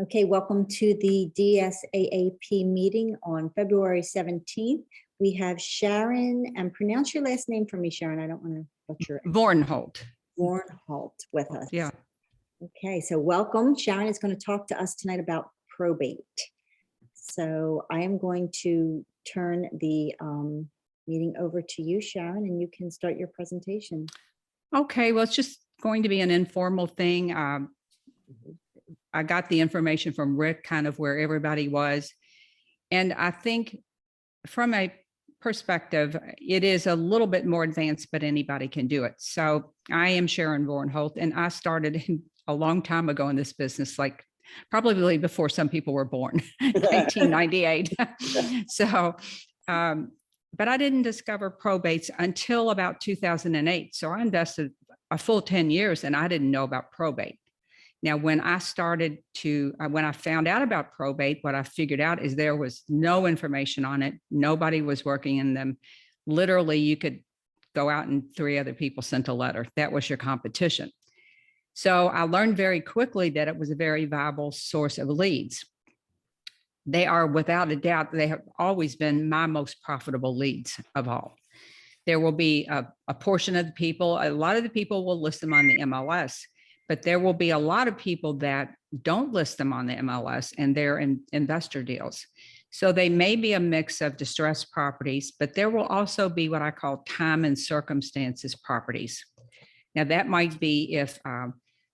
Okay, welcome to the DSAAP meeting on February 17th. We have Sharon, and pronounce your last name for me, Sharon. I don't want to butcher it. Vornholt. Vornholt with us. Yeah. Okay, so welcome. Sharon is going to talk to us tonight about probate. So I am going to turn the meeting over to you, Sharon, and you can start your presentation. Okay, well, it's just going to be an informal thing. I got the information from Rick, kind of where everybody was. And I think from a perspective, it is a little bit more advanced, but anybody can do it. So I am Sharon Vornholt, and I started a long time ago in this business, like probably before some people were born, 1998. So, but I didn't discover probates until about 2008. So I invested a full 10 years and I didn't know about probate. Now, when I found out about probate, what I figured out is there was no information on it. Nobody was working in them. Literally, you could go out and 3 other people sent a letter. That was your competition. So I learned very quickly that it was a very viable source of leads. They are, without a doubt, they have always been my most profitable leads of all. There will be a portion of the people, a lot of the people will list them on the MLS, but there will be a lot of people that don't list them on the MLS and they're in investor deals. So they may be a mix of distressed properties, but there will also be what I call time and circumstances properties. Now that might be if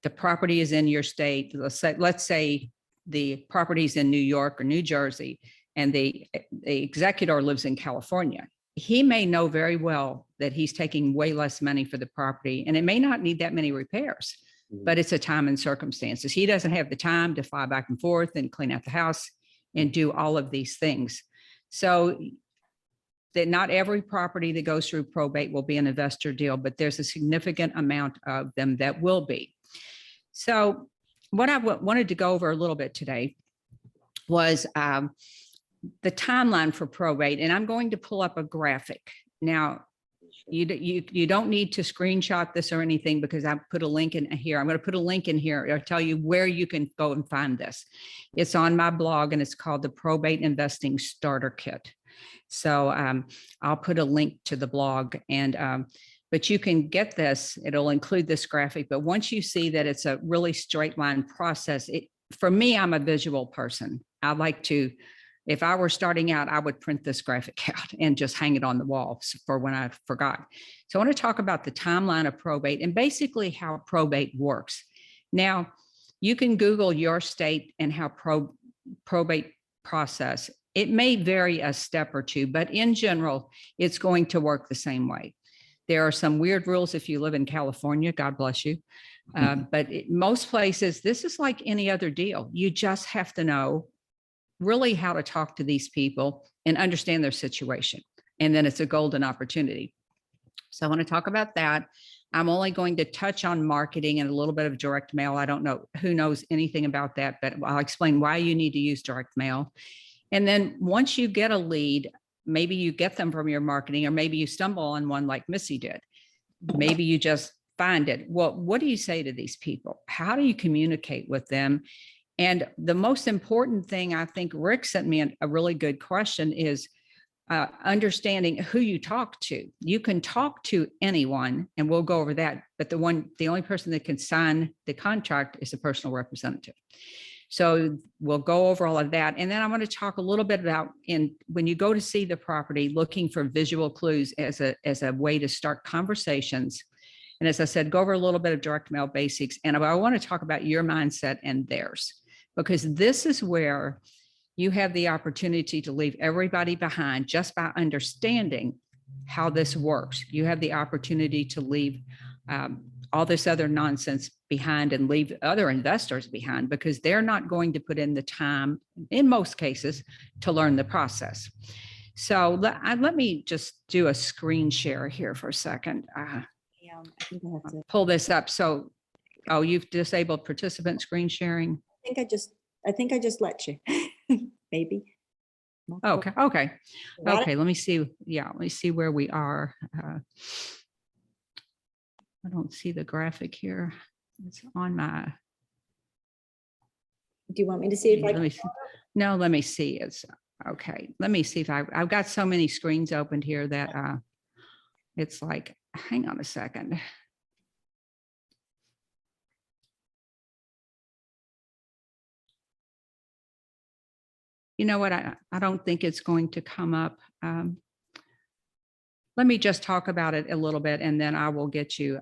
the property is in your state, let's say the property's in New York or New Jersey, and the executor lives in California. He may know very well that he's taking way less money for the property, and it may not need that many repairs, but it's a time and circumstances. He doesn't have the time to fly back and forth and clean out the house and do all of these things. So that not every property that goes through probate will be an investor deal, but there's a significant amount of them that will be. So what I wanted to go over a little bit today was the timeline for probate, and I'm going to pull up a graphic. Now, you don't need to screenshot this or anything because I put a link in here. I'm going to put a link in here. I'll tell you where you can go and find this. It's on my blog and it's called the Probate Investing Starter Kit. So I'll put a link to the blog, and but you can get this. It'll include this graphic. But once you see that it's a really straight line process, for me, I'm a visual person. I like to. If I were starting out, I would print this graphic out and just hang it on the wall for when I forgot. So I want to talk about the timeline of probate and basically how probate works. Now, you can Google your state and how probate process. It may vary a step or two, but in general, it's going to work the same way. There are some weird rules if you live in California, God bless you. But most places, this is like any other deal. You just have to know really how to talk to these people and understand their situation. And then it's a golden opportunity. So I want to talk about that. I'm only going to touch on marketing and a little bit of direct mail. I don't know who knows anything about that, but I'll explain why you need to use direct mail. And then once you get a lead, maybe you get them from your marketing, or maybe you stumble on one like Missy did. Maybe you just find it. Well, what do you say to these people? How do you communicate with them? And the most important thing, I think Rick sent me a really good question, is understanding who you talk to. You can talk to anyone, and we'll go over that. But the only person that can sign the contract is a personal representative. So we'll go over all of that. And then I want to talk a little bit about when you go to see the property, looking for visual clues as a way to start conversations. And as I said, go over a little bit of direct mail basics. And I want to talk about your mindset and theirs, because this is where you have the opportunity to leave everybody behind just by understanding how this works. You have the opportunity to leave all this other nonsense behind and leave other investors behind, because they're not going to put in the time, in most cases, to learn the process. So let me just do a screen share here for a second. I think I have to pull this up. So, oh, you've disabled participant screen sharing. I think I just let you. Maybe. Okay. Let me see. Yeah, let me see where we are. I don't see the graphic here. It's on my. Do you want me to see if I Let can? me, no, let me see. It's okay. Let me see if I've got so many screens opened here that it's like, hang on a second. You know what? I don't think it's going to come up. Let me just talk about it a little bit and then I will get you.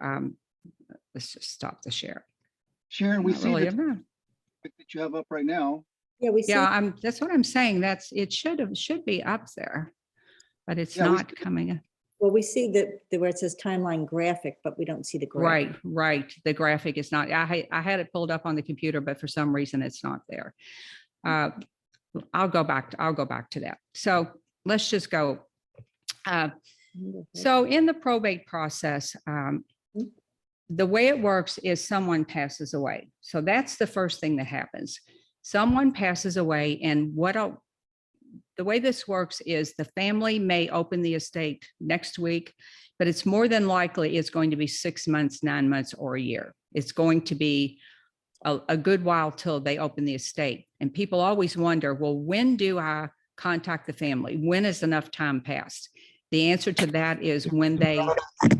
Let's just stop the share. Sharon, we Not see really, the I'm not. topic that you have up right now. Yeah, we see. Yeah, that's what I'm saying. It should be up there, but it's Yeah, we not coming. Well, we see where it says timeline graphic, but we don't see the graphic. Right. The graphic is not, I had it pulled up on the computer, but for some reason it's not there. I'll go back to that. So let's just go. So in the probate process, the way it works is someone passes away. So that's the first thing that happens. Someone passes away, and the way this works is the family may open the estate next week, but it's more than likely it's going to be 6 months, 9 months, or a year. It's going to be a good while till they open the estate. And people always wonder, well, when do I contact the family? When is enough time passed? The answer to that is when they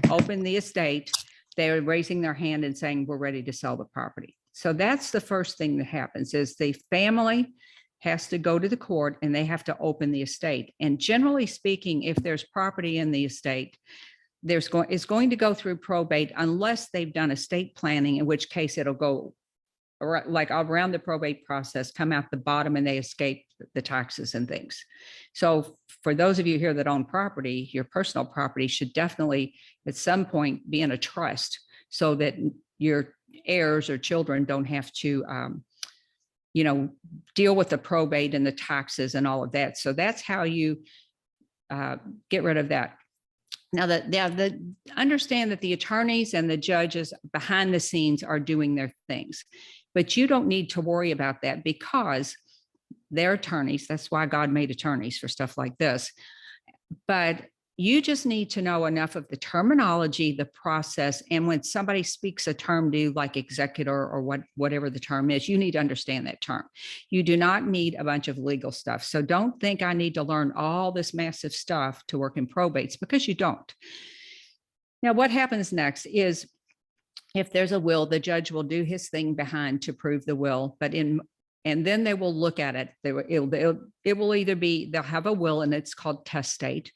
open the estate, they're raising their hand and saying, we're ready to sell the property. So that's the first thing that happens is the family has to go to the court and they have to open the estate. And generally speaking, if there's property in the estate, it's going to go through probate unless they've done estate planning, in which case it'll go like around the probate process, come out the bottom and they escape the taxes and things. So for those of you here that own property, your personal property should definitely at some point be in a trust so that your heirs or children don't have to, deal with the probate and the taxes and all of that. So that's how you get rid of that. Now understand that the attorneys and the judges behind the scenes are doing their things, but you don't need to worry about that because they're attorneys. That's why God made attorneys for stuff like this. But you just need to know enough of the terminology, the process, and when somebody speaks a term to you like executor or whatever the term is, you need to understand that term. You do not need a bunch of legal stuff. So don't think I need to learn all this massive stuff to work in probates, because you don't. Now, what happens next is if there's a will, the judge will do his thing behind to prove the will, and then they will look at it. It will either be, they'll have a will and it's called testate,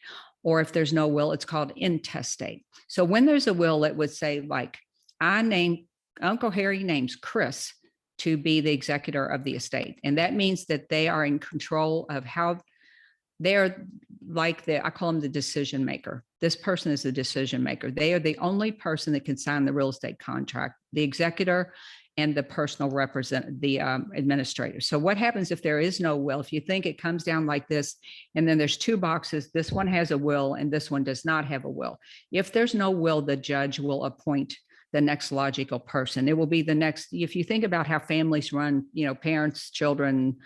or if there's no will, it's called intestate. So when there's a will, it would say like, Uncle Harry names Chris to be the executor of the estate. And that means that they are in control of how they're like I call them the decision maker. This person is the decision maker. They are the only person that can sign the real estate contract, the executor and the personal the administrator. So what happens if there is no will? If you think it comes down like this, and then there's two boxes, this one has a will and this one does not have a will. If there's no will, the judge will appoint the next logical person. It will be the next, if you think about how families run, parents, children,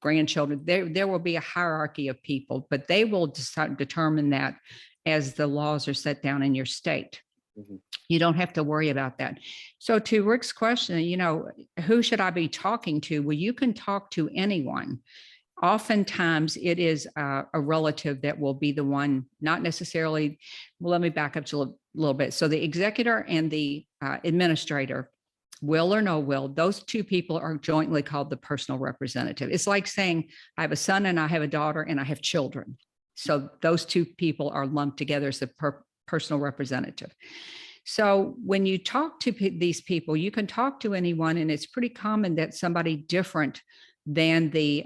grandchildren, there will be a hierarchy of people, but they will determine that as the laws are set down in your state. Mm-hmm. You don't have to worry about that. So to Rick's question, who should I be talking to? Well, you can talk to anyone. Oftentimes it is a relative that will be the one, not necessarily, well, let me back up to a little bit. So the executor and the administrator, will or no will, those two people are jointly called the personal representative. It's like saying I have a son and I have a daughter and I have children. So those two people are lumped together as a personal representative. So when you talk to these people, you can talk to anyone, and it's pretty common that somebody different than the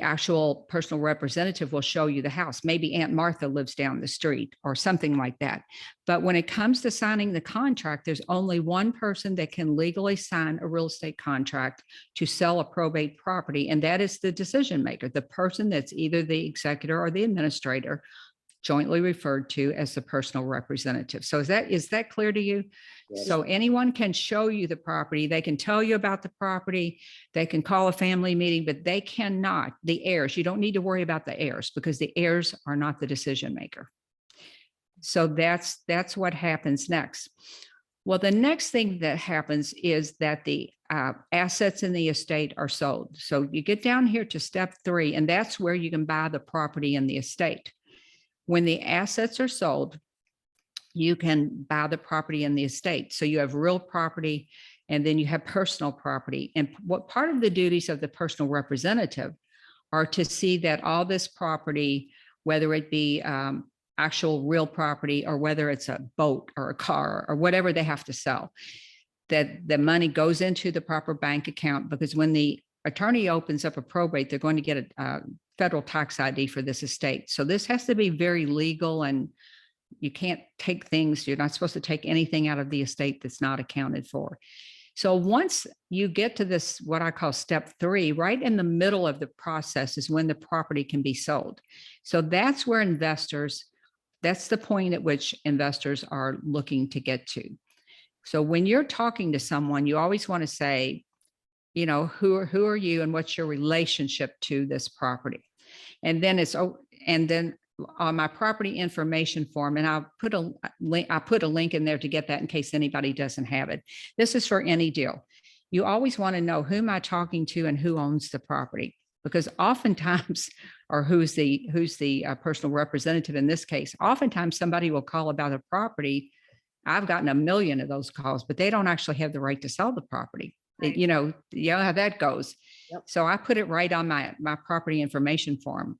actual personal representative will show you the house. Maybe Aunt Martha lives down the street or something like that. But when it comes to signing the contract, there's only one person that can legally sign a real estate contract to sell a probate property, and that is the decision maker, the person that's either the executor or the administrator, jointly referred to as the personal representative. So is that clear to you? Yes. So anyone can show you the property. They can tell you about the property. They can call a family meeting, but they cannot, the heirs, you don't need to worry about the heirs because the heirs are not the decision maker. So that's what happens next. Well, the next thing that happens is that the assets in the estate are sold. So you get down here to step 3, and that's where you can buy the property in the estate. When the assets are sold, you can buy the property in the estate. So you have real property, and then you have personal property. And what part of the duties of the personal representative are to see that all this property, whether it be actual real property or whether it's a boat or a car or whatever they have to sell, that the money goes into the proper bank account, because when the attorney opens up a probate, they're going to get a federal tax ID for this estate. So this has to be very legal, and you can't take things, you're not supposed to take anything out of the estate that's not accounted for. So once you get to this, what I call step 3, right in the middle of the process is when the property can be sold. So that's where that's the point at which investors are looking to get to. So when you're talking to someone, you always want to say, who are you and what's your relationship to this property? And then on my property information form, and I put a link in there to get that in case anybody doesn't have it. This is for any deal. You always want to know, who am I talking to and who owns the property? Because oftentimes, or who's the personal representative in this case, oftentimes somebody will call about a property. I've gotten a million of those calls, but they don't actually have the right to sell the property. Right. You know how that goes. Yep. So I put it right on my property information form.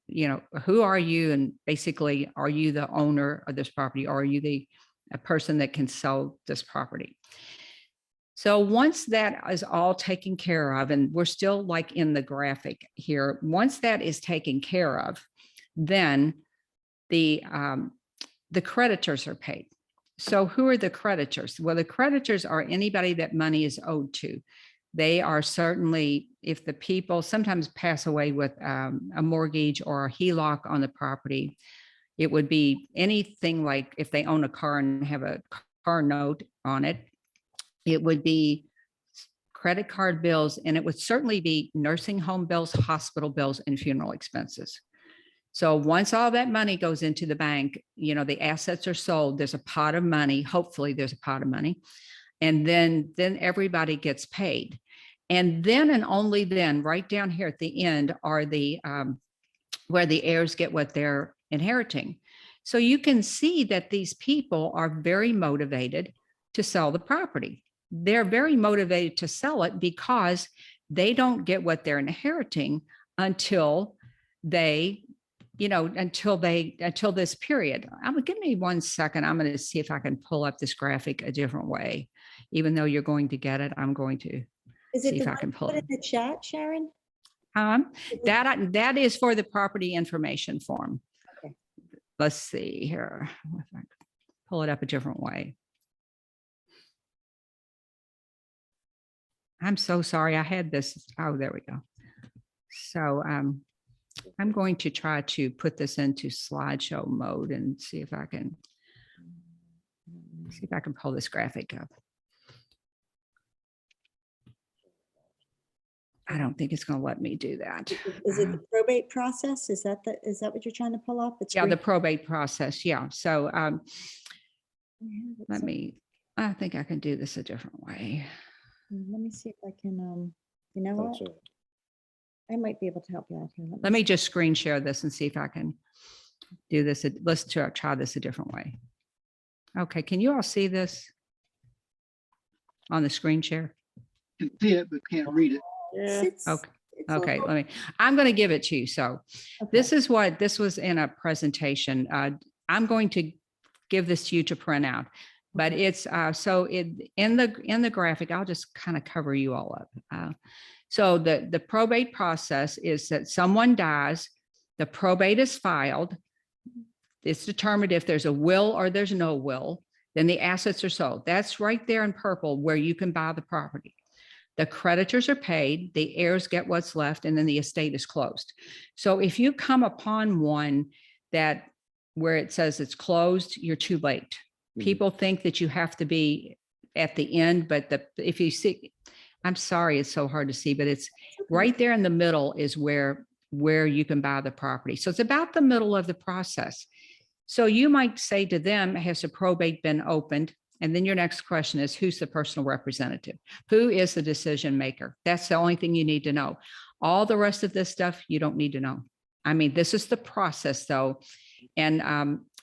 Who are you? And basically, are you the owner of this property, or are you a person that can sell this property? So once that is all taken care of, and we're still like in the graphic here, once that is taken care of, then the creditors are paid. So who are the creditors? Well, the creditors are anybody that money is owed to. They are certainly, if the people sometimes pass away with a mortgage or a HELOC on the property, it would be anything like if they own a car and have a car note on it, it would be credit card bills, and it would certainly be nursing home bills, hospital bills, and funeral expenses. So once all that money goes into the bank, the assets are sold, there's a pot of money, hopefully there's a pot of money, and then everybody gets paid. And then, and only then, right down here at the end are where the heirs get what they're inheriting. So you can see that these people are very motivated to sell the property. They're very motivated to sell it because they don't get what they're inheriting until until this period. Give me 1 second. I'm going to see if I can pull up this graphic a different way. Even though you're going to get it, I'm going to see if I can pull it in the chat, Sharon? That is for the property information form. Okay. Let's see here. If I can pull it up a different way. I'm so sorry. I had this. Oh, there we go. So I'm going to try to put this into slideshow mode and see if I can pull this graphic up. I don't think it's going to let me do that. Is it the probate process? Is that what you're trying to pull up? Yeah, the probate process. Yeah. So I think I can do this a different way. Let me see if I can, you know what? I might be able to help you out here. Let me just screen share this and see if I can do this. Let's try this a different way. Okay, can you all see this on the screen share? Can see it, but can't read it. Okay, I'm going to give it to you. So this was in a presentation. I'm going to give this to you to print out, but it's in the graphic, I'll just kind of cover you all up. So the probate process is that someone dies, the probate is filed. It's determined if there's a will or there's no will, then the assets are sold. That's right there in purple where you can buy the property. The creditors are paid, the heirs get what's left, and then the estate is closed. So if you come upon one where it says it's closed, you're too late. People think that you have to be at the end, but if you see, I'm sorry, it's so hard to see, but it's right there in the middle is where you can buy the property. So it's about the middle of the process. So you might say to them, has the probate been opened? And then your next question is, who's the personal representative? Who is the decision maker? That's the only thing you need to know. All the rest of this stuff, you don't need to know. I mean, this is the process though. And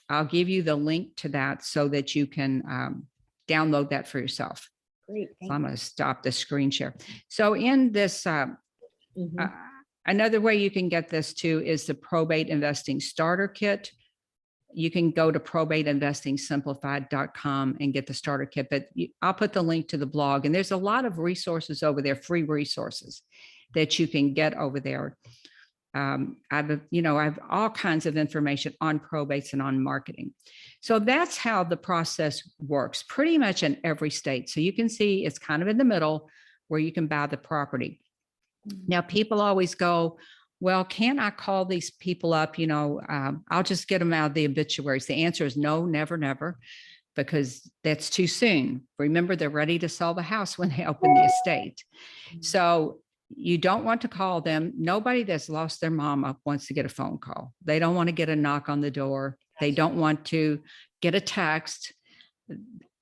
I'll give you the link to that so that you can download that for yourself. Great. So I'm going to stop the screen share. So in this, Mhm. another way you can get this too is the probate investing starter kit. You can go to probateinvestingsimplified.com and get the starter kit, but I'll put the link to the blog, and there's a lot of resources over there, free resources that you can get over there. I've all kinds of information on probates and on marketing. So that's how the process works pretty much in every state. So you can see it's kind of in the middle where you can buy the property. Now, people always go, well, can I call these people up? I'll just get them out of the obituaries. The answer is no, never, never, because that's too soon. Remember, they're ready to sell the house when they open the estate. So you don't want to call them. Nobody that's lost their mama wants to get a phone call. They don't want to get a knock on the door. They don't want to get a text.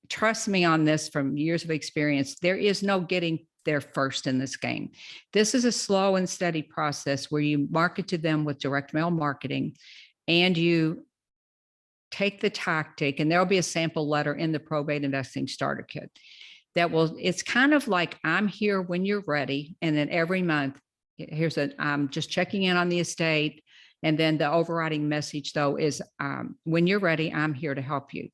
Trust me on this from years of experience. There is no getting there first in this game. This is a slow and steady process where you market to them with direct mail marketing, and you take the tactic, and there'll be a sample letter in the probate investing starter kit that will, it's kind of like, I'm here when you're ready. And then every month, I'm just checking in on the estate. And then the overriding message though is, when you're ready, I'm here to help you.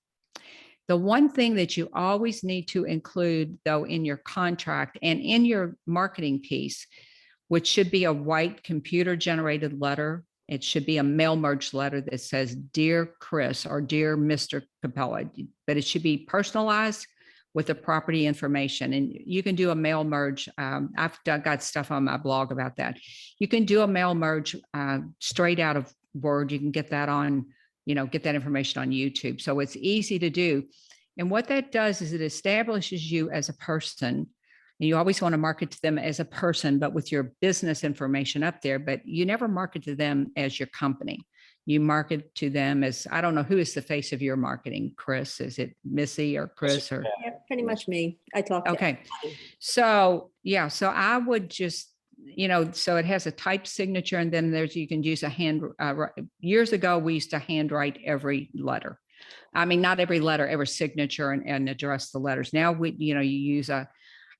The one thing that you always need to include though in your contract and in your marketing piece, which should be a white computer generated letter. It should be a mail merge letter that says, Dear Chris or Dear Mr. Capella, but it should be personalized with the property information. And you can do a mail merge. I've got stuff on my blog about that. You can do a mail merge straight out of Word. You can get that on, get that information on YouTube. So it's easy to do. And what that does is it establishes you as a person. And you always want to market to them as a person, but with your business information up there, but you never market to them as your company. You market to them as, I don't know, who is the face of your marketing, Chris? Is it Missy or Chris or? Yeah, pretty much me. I talk to Okay. So yeah, so I would just, so it has a typed signature, and then you can use a hand, years ago, we used to handwrite every letter. I mean, not every letter, every signature and address the letters. Now you use a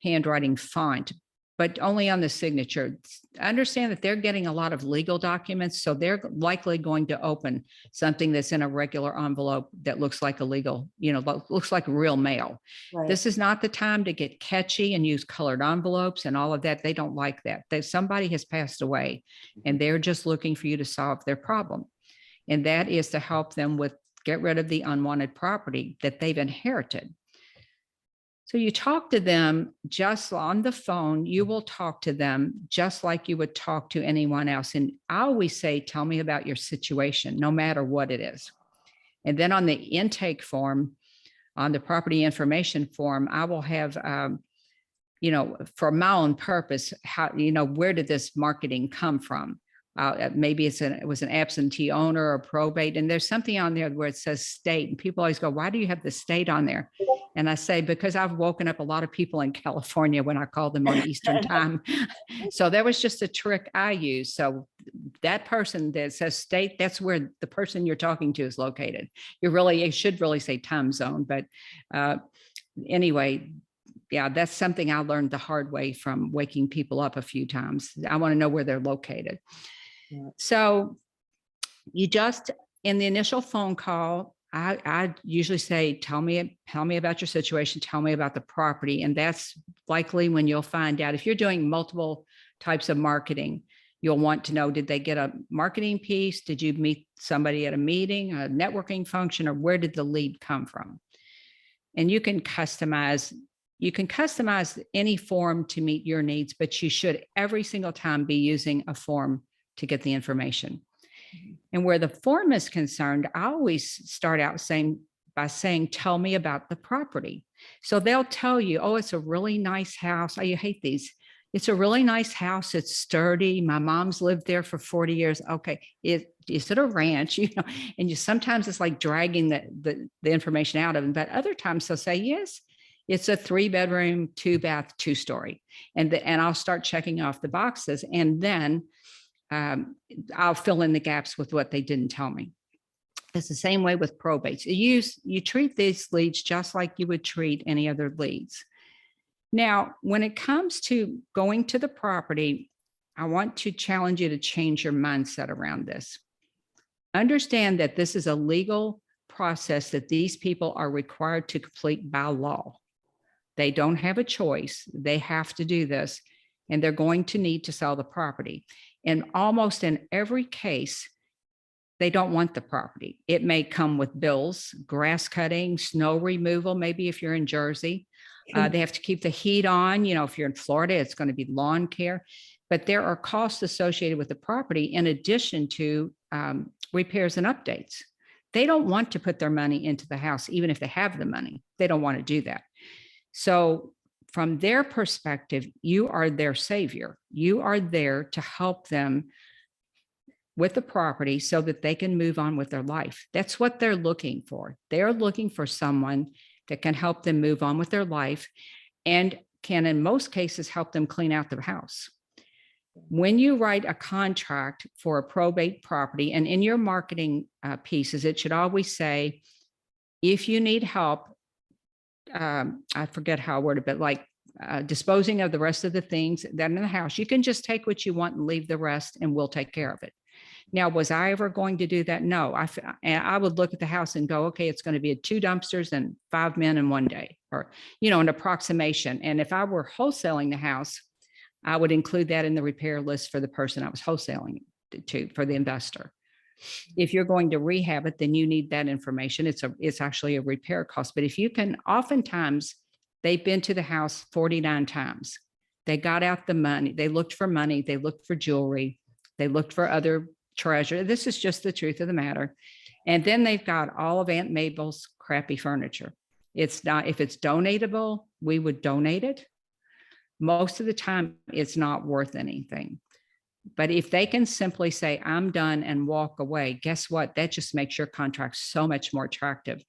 handwriting font, but only on the signature. Understand that they're getting a lot of legal documents, so they're likely going to open something that's in a regular envelope that looks like a legal, looks like real mail. Right. This is not the time to get catchy and use colored envelopes and all of that. They don't like that. Somebody has passed away and they're just looking for you to solve their problem. And that is to help them get rid of the unwanted property that they've inherited. So you talk to them just on the phone. You will talk to them just like you would talk to anyone else. And I always say, tell me about your situation, no matter what it is. And then on the intake form, on the property information form, I will have, for my own purpose, how, where did this marketing come from? Maybe it was an absentee owner or probate. And there's something on there where it says state. And people always go, why do you have the state on there? And I say, because I've woken up a lot of people in California when I call them on Eastern time. So that was just a trick I used. So that person that says state, that's where the person you're talking to is located. You should really say time zone. But anyway, yeah, that's something I learned the hard way from waking people up a few times. I want to know where they're located. Yeah. So you just, in the initial phone call, I usually say, tell me about your situation. Tell me about the property. And that's likely when you'll find out if you're doing multiple types of marketing, you'll want to know, did they get a marketing piece? Did you meet somebody at a meeting, a networking function, or where did the lead come from? And you can customize any form to meet your needs, but you should every single time be using a form to get the information. And where the form is concerned, I always start out by saying, tell me about the property. So they'll tell you, oh, it's a really nice house. Oh, you hate these. It's a really nice house. It's sturdy. My mom's lived there for 40 years. Okay. Is it a ranch? And sometimes it's like dragging the information out of them. But other times they'll say, yes, it's a 3-bedroom, 2-bath, 2-story. And I'll start checking off the boxes. And then I'll fill in the gaps with what they didn't tell me. It's the same way with probates. You treat these leads just like you would treat any other leads. Now, when it comes to going to the property, I want to challenge you to change your mindset around this. Understand that this is a legal process that these people are required to complete by law. They don't have a choice. They have to do this, and they're going to need to sell the property. And almost in every case, they don't want the property. It may come with bills, grass cutting, snow removal, maybe if you're in Jersey. They have to keep the heat on. If you're in Florida, it's going to be lawn care. But there are costs associated with the property in addition to repairs and updates. They don't want to put their money into the house, even if they have the money. They don't want to do that. So from their perspective, you are their savior. You are there to help them with the property so that they can move on with their life. That's what they're looking for. They're looking for someone that can help them move on with their life and can, in most cases, help them clean out the house. When you write a contract for a probate property, and in your marketing pieces, it should always say, if you need help, I forget how I worded it, but like disposing of the rest of the things that are in the house, you can just take what you want and leave the rest, and we'll take care of it. Now, was I ever going to do that? No. I would look at the house and go, okay, it's going to be 2 dumpsters and 5 men in one day, or, an approximation. And if I were wholesaling the house, I would include that in the repair list for the person I was wholesaling to, for the investor. If you're going to rehab it, then you need that information. It's actually a repair cost. But if you can, oftentimes they've been to the house 49 times. They got out the money. They looked for money. They looked for jewelry. They looked for other treasure. This is just the truth of the matter. And then they've got all of Aunt Mabel's crappy furniture. It's not, if it's donatable, we would donate it. Most of the time, it's not worth anything. But if they can simply say, I'm done, and walk away, guess what? That just makes your contract so much more attractive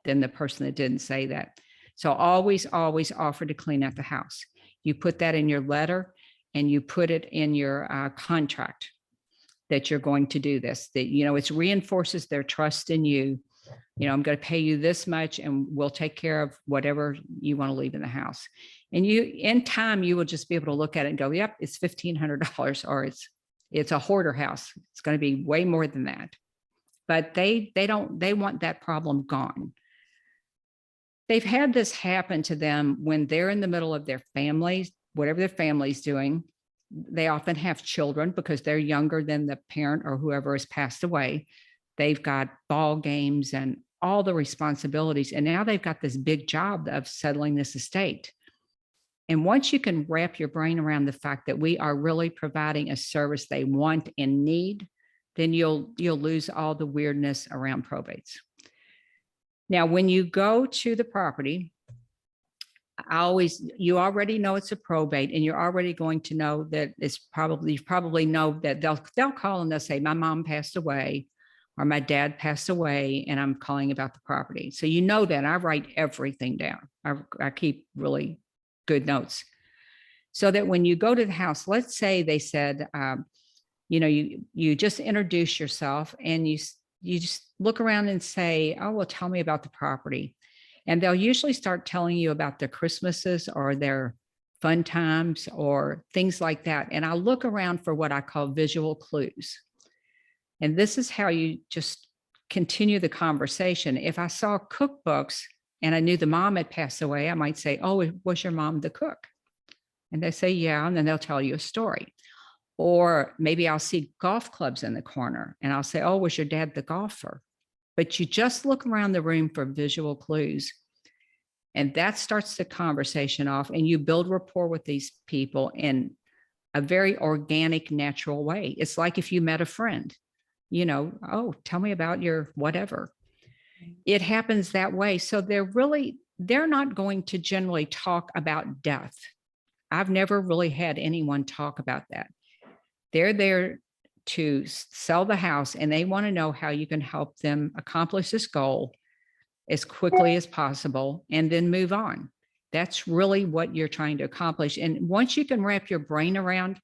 than the person that didn't say that. So always, always offer to clean out the house. You put that in your letter, and you put it in your contract that you're going to do this, that, it reinforces their trust in you. I'm going to pay you this much, and we'll take care of whatever you want to leave in the house. And in time, you will just be able to look at it and go, yep, it's $1,500, or it's a hoarder house. It's going to be way more than that. But they want that problem gone. They've had this happen to them when they're in the middle of their families, whatever their family's doing. They often have children because they're younger than the parent or whoever has passed away. They've got ball games and all the responsibilities. And now they've got this big job of settling this estate. And once you can wrap your brain around the fact that we are really providing a service they want and need, then you'll lose all the weirdness around probates. Now, when you go to the property, you already know it's a probate, and you're already going to know that you probably know that they'll call and they'll say, my mom passed away, or my dad passed away, and I'm calling about the property. So you know that I write everything down. I keep really good notes, so that when you go to the house, let's say they said, you just introduce yourself, and you just look around and say, oh, well, tell me about the property. And they'll usually start telling you about their Christmases or their fun times or things like that. And I look around for what I call visual clues. And this is how you just continue the conversation. If I saw cookbooks and I knew the mom had passed away, I might say, oh, was your mom the cook? And they say, yeah. And then they'll tell you a story. Or maybe I'll see golf clubs in the corner, and I'll say, oh, was your dad the golfer? But you just look around the room for visual clues. And that starts the conversation off, and you build rapport with these people in a very organic, natural way. It's like if you met a friend, oh, tell me about your whatever. It happens that way. So they're not going to generally talk about death. I've never really had anyone talk about that. They're there to sell the house and they want to know how you can help them accomplish this goal as quickly as possible and then move on. That's really what you're trying to accomplish. And once you can wrap your brain around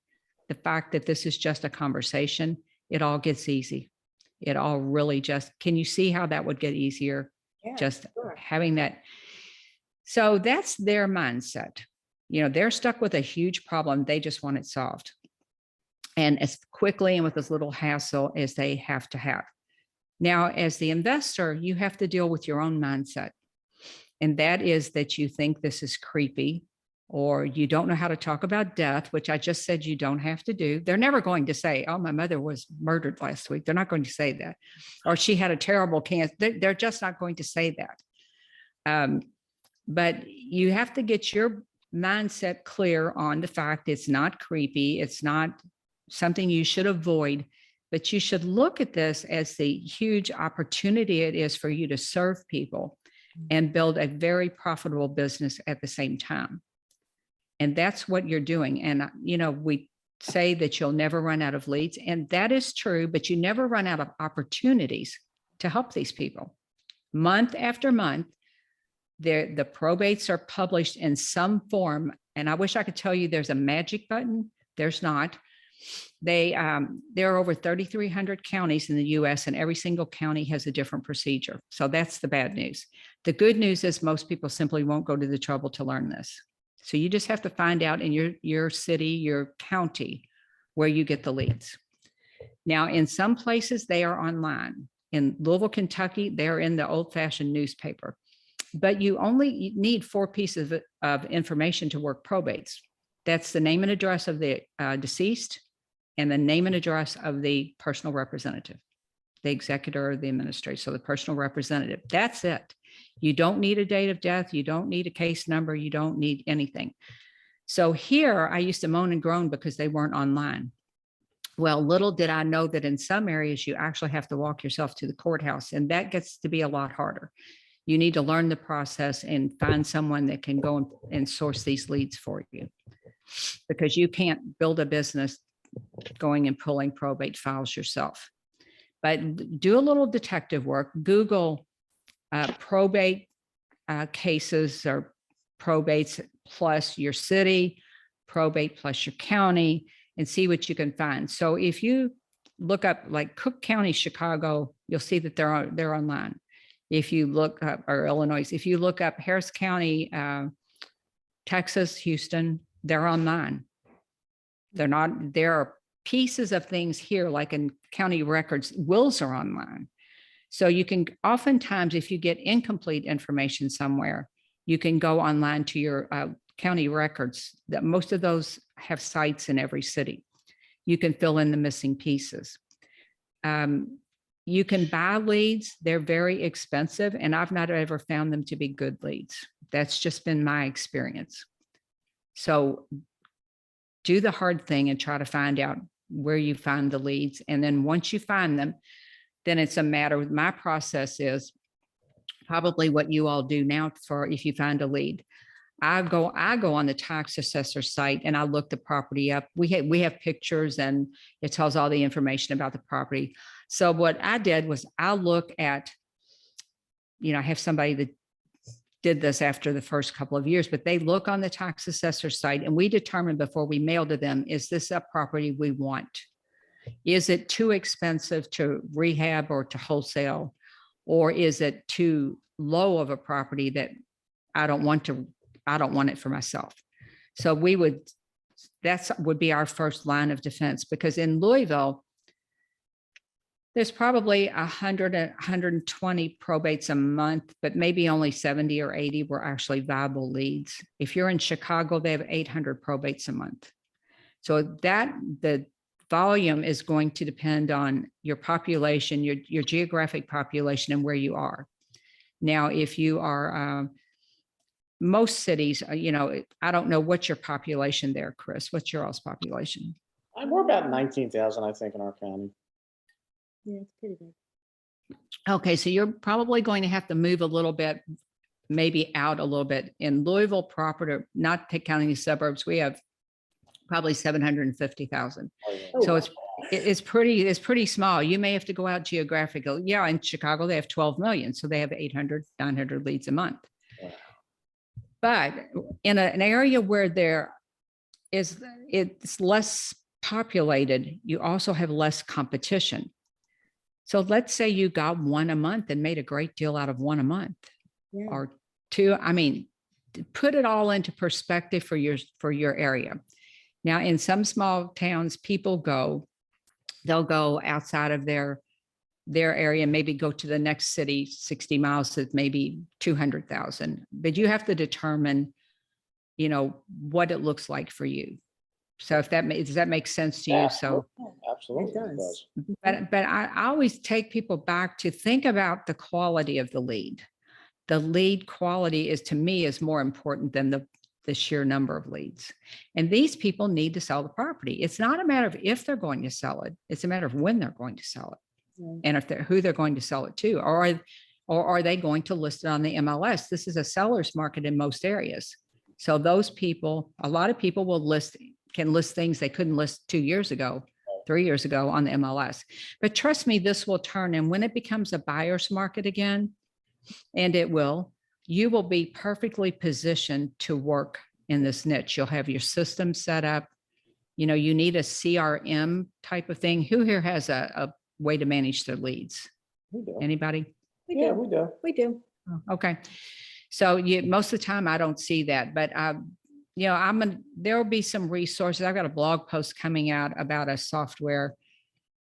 the fact that this is just a conversation, it all gets easy. It all really just, can you see how that would get easier? Yeah, Just sure. having that. So that's their mindset. You know, they're stuck with a huge problem. They just want it solved. And as quickly and with as little hassle as they have to have. Now, as the investor, you have to deal with your own mindset. And that is that you think this is creepy, or you don't know how to talk about death, which I just said you don't have to do. They're never going to say, oh, my mother was murdered last week. They're not going to say that. Or she had a terrible cancer. They're just not going to say that. But you have to get your mindset clear on the fact it's not creepy. It's not something you should avoid, but you should look at this as the huge opportunity it is for you to serve people and build a very profitable business at the same time. And that's what you're doing. And, you know, we say that you'll never run out of leads, and that is true, but you never run out of opportunities to help these people. Month after month, the probates are published in some form. And I wish I could tell you there's a magic button. There's not. There are over 3,300 counties in the US, and every single county has a different procedure. So that's the bad news. The good news is most people simply won't go to the trouble to learn this. So you just have to find out in your city, your county, where you get the leads. Now, in some places, they are online. In Louisville, Kentucky, they're in the old-fashioned newspaper. But you only need 4 pieces of information to work probates. That's the name and address of the deceased and the name and address of the personal representative, the executor or the administrator. So the personal representative, that's it. You don't need a date of death. You don't need a case number. You don't need anything. So here I used to moan and groan because they weren't online. Well, little did I know that in some areas you actually have to walk yourself to the courthouse, and that gets to be a lot harder. You need to learn the process and find someone that can go and source these leads for you, because you can't build a business going and pulling probate files yourself. But do a little detective work. Google probate cases or probates plus your city, probate plus your county, and see what you can find. So if you look up like Cook County, Chicago, you'll see that they're online. If you look up, or Illinois, if you look up Harris County, Texas, Houston, they're online. They're not, there are pieces of things here, like in county records, wills are online. So you can oftentimes, if you get incomplete information somewhere, you can go online to your county records. That most of those have sites in every city. You can fill in the missing pieces. You can buy leads. They're very expensive, and I've not ever found them to be good leads. That's just been my experience. So do the hard thing and try to find out where you find the leads. And then once you find them, then it's a matter of, my process is probably what you all do now for if you find a lead. I go on the tax assessor site and I look the property up. We have pictures and it tells all the information about the property. So what I did was I look at, I have somebody that did this after the first couple of years, but they look on the tax assessor site and we determine before we mail to them, is this a property we want? Is it too expensive to rehab or to wholesale? Or is it too low of a property that I don't want it for myself? So that would be our first line of defense, because in Louisville, there's probably 100, 120 probates a month, but maybe only 70 or 80 were actually viable leads. If you're in Chicago, they have 800 probates a month. So the volume is going to depend on your population, your geographic population, and where you are. Now, if you are, most cities, I don't know what's your population there, Chris. What's your all's population? We're about 19,000, I think, in our county. Yeah, it's pretty good. Okay, so you're probably going to have to move a little bit maybe out a little bit. In Louisville proper, not counting the suburbs, we have probably 750,000. Oh, yeah. Oh, So wow. it's pretty small. You may have to go out geographical. Yeah, in Chicago, they have 12 million. So they have 800, 900 leads a month. Wow. But in an area where it's less populated, you also have less competition. So let's say you got one a month and made a great deal out of one a month Yeah. or two. I mean, put it all into perspective for your area. Now, in some small towns, they'll go outside of their area, maybe go to the next city, 60 miles, to maybe 200,000. But you have to determine, what it looks like for you. So does that make sense to you? Yeah. So, Absolutely. It It does. does. but I always take people back to think about the quality of the lead. The lead quality to me is more important than the sheer number of leads. And these people need to sell the property. It's not a matter of if they're going to sell it. It's a matter of when they're going to sell it. Right. And who they're going to sell it to, or are they going to list it on the MLS? This is a seller's market in most areas. So those people, a lot of people can list things they couldn't list 2 years ago, 3 years ago on the MLS. But trust me, this will turn. And when it becomes a buyer's market again, and you will be perfectly positioned to work in this niche. You'll have your system set up. You need a CRM type of thing. Who here has a way to manage their leads? We do. Anybody? We Yeah, do. we do. We do. Oh, okay. So most of the time I don't see that, but there will be some resources. I've got a blog post coming out about a software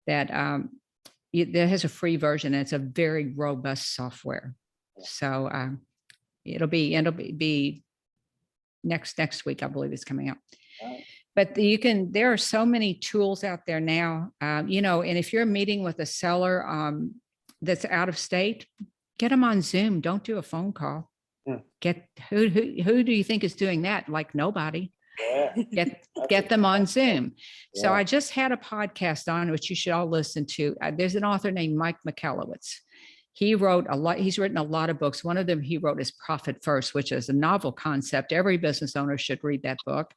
that that has a free version, and it's a very robust software. So it'll be next week, I believe it's coming out. But there are so many tools out there now, and if you're meeting with a seller that's out of state, get them on Zoom. Don't do a phone call. Who do you think is doing that? Like nobody. Yeah. Get them on Zoom. So Yeah. I just had a podcast on, which you should all listen to. There's an author named Mike Michalowicz. He wrote a lot. He's written a lot of books. One of them he wrote is Profit First, which is a novel concept. Every business owner should read that book.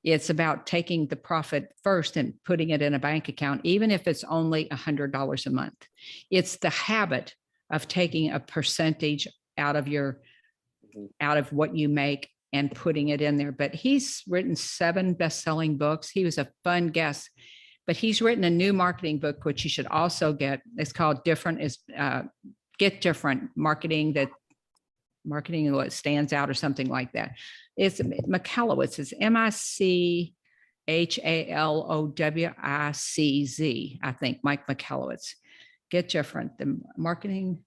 It's about taking the profit first and putting it in a bank account, even if it's only $100 a month. It's the habit of taking a percentage out of what you make and putting it in there. But he's written 7 best-selling books. He was a fun guest, but he's written a new marketing book, which you should also get. It's called Get Different Marketing what stands out or something like that. It's Michalowicz. It's MICHALOWICZ, I think, Mike Michalowicz. Get Different, the marketing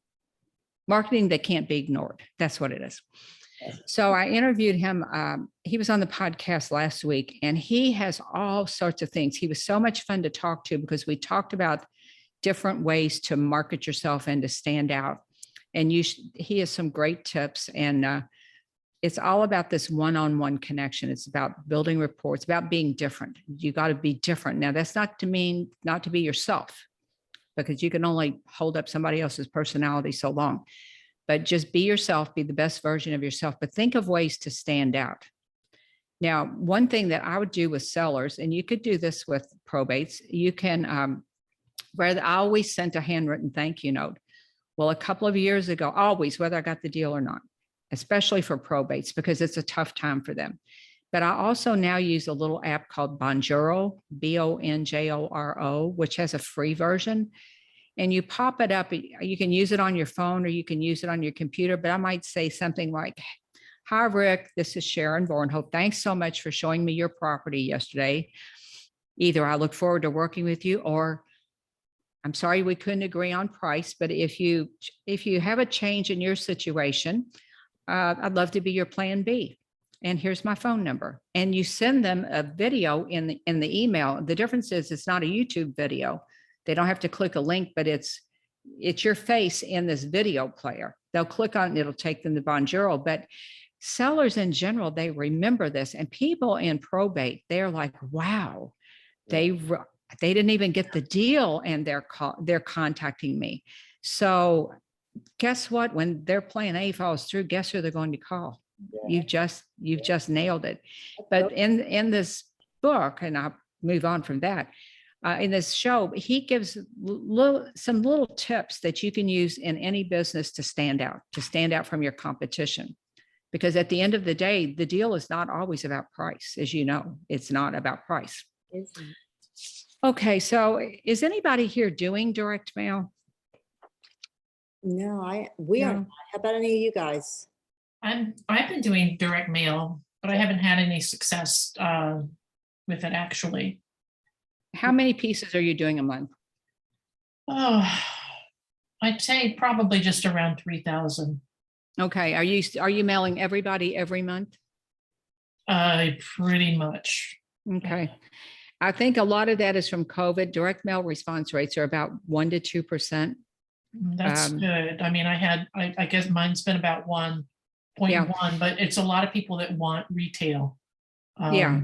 that can't be ignored. That's what it is. So I interviewed him. He was on the podcast last week, and he has all sorts of things. He was so much fun to talk to because we talked about different ways to market yourself and to stand out. And he has some great tips, and it's all about this one-on-one connection. It's about building rapport. It's about being different. You got to be different. Now, that's not to mean not to be yourself, because you can only hold up somebody else's personality so long. But just be yourself, be the best version of yourself, but think of ways to stand out. Now, one thing that I would do with sellers, and you could do this with probates, you can, I always sent a handwritten thank you note. Well, a couple of years ago, always, whether I got the deal or not, especially for probates, because it's a tough time for them. But I also now use a little app called Bonjoro, Bonjoro, which has a free version. And you pop it up. You can use it on your phone or you can use it on your computer. But I might say something like, "Hi, Rick, this is Sharon Vornholt. Thanks so much for showing me your property yesterday. Either I look forward to working with you, or I'm sorry we couldn't agree on price. But if you have a change in your situation, I'd love to be your plan B. And here's my phone number." And you send them a video in the email. The difference is it's not a YouTube video. They don't have to click a link, but it's your face in this video player. They'll click on it, it'll take them to Bonjoro. But sellers in general, they remember this. And people in probate, they're like, wow, they didn't even get the deal and they're contacting me. So guess what? When their plan A falls through, guess who they're going to call? Yeah. You've just nailed it. But in this book, and I'll move on from that, in this show, he gives some little tips that you can use in any business to stand out from your competition. Because at the end of the day, the deal is not always about price. As you know, it's not about price. Isn't. Okay, so is anybody here doing direct mail? No, we are. No. Not. How about any of you guys? I've been doing direct mail, but I haven't had any success with it actually. How many pieces are you doing a month? Oh, I'd say probably just around 3,000. Okay, are you mailing everybody every month? Pretty much. Okay. I think a lot of that is from COVID. Direct mail response rates are about 1 to 2%. That's good. I mean, I guess mine's been about 1.1, but it's a lot of people that want retail. Yeah.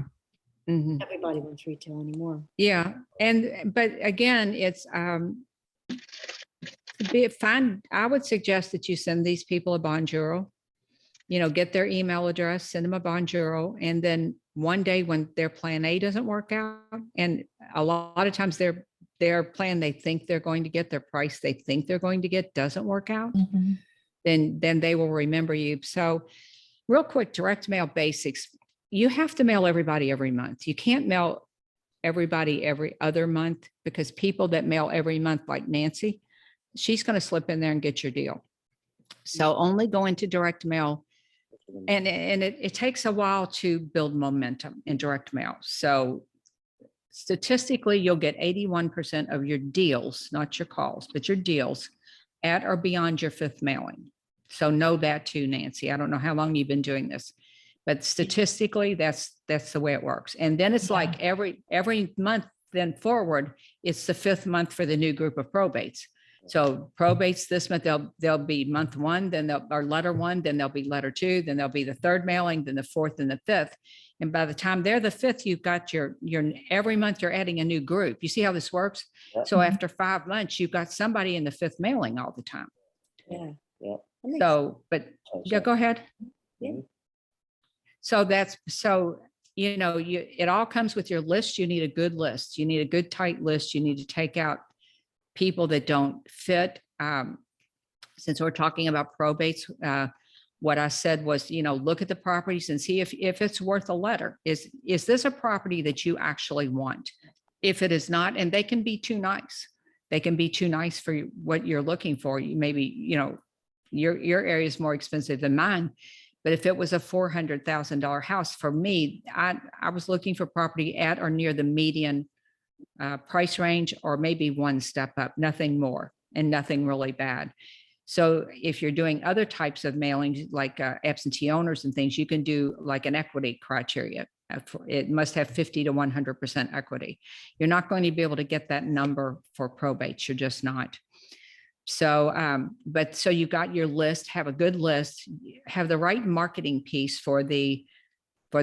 Mhm. Everybody wants retail anymore. Yeah. But again, it's fine. I would suggest that you send these people a bonjour, get their email address, send them a bonjour. And then one day when their plan A doesn't work out, and a lot of times their plan they think they're going to get, their price they think they're going to get doesn't work out, Mhm. then they will remember you. So real quick, direct mail basics. You have to mail everybody every month. You can't mail everybody every other month, because people that mail every month, like Nancy, she's going to slip in there and get your deal. So only go into direct mail. And it takes a while to build momentum in direct mail. So statistically, you'll get 81% of your deals, not your calls, but your deals at or beyond your fifth mailing. So know that too, Nancy. I don't know how long you've been doing this, but statistically, that's the way it works. And then it's like every month then forward, it's the fifth month for the new group of probates. So probates this month, they'll be month one, then or letter one, then they'll be letter two, then they'll be the third mailing, then the fourth and the fifth. And by the time they're the fifth, you've got your every month you're adding a new group. You see how this works? Yep. So after 5 months, you've got somebody in the fifth mailing all the time. Yeah. Yeah. That makes So, but yeah, go ahead. Yeah. So it all comes with your list. You need a good list. You need a good tight list. You need to take out people that don't fit. Since we're talking about probates, what I said was, look at the properties and see if it's worth a letter. Is this a property that you actually want? If it is not, and they can be too nice. They can be too nice for what you're looking for. You maybe, your area is more expensive than mine. But if it was a $400,000 house, for me, I was looking for property at or near the median price range, or maybe one step up, nothing more and nothing really bad. So if you're doing other types of mailings like absentee owners and things, you can do like an equity criteria. It must have 50 to 100% equity. You're not going to be able to get that number for probates. You're just not. So, so you've got your list, have a good list, have the right marketing piece for the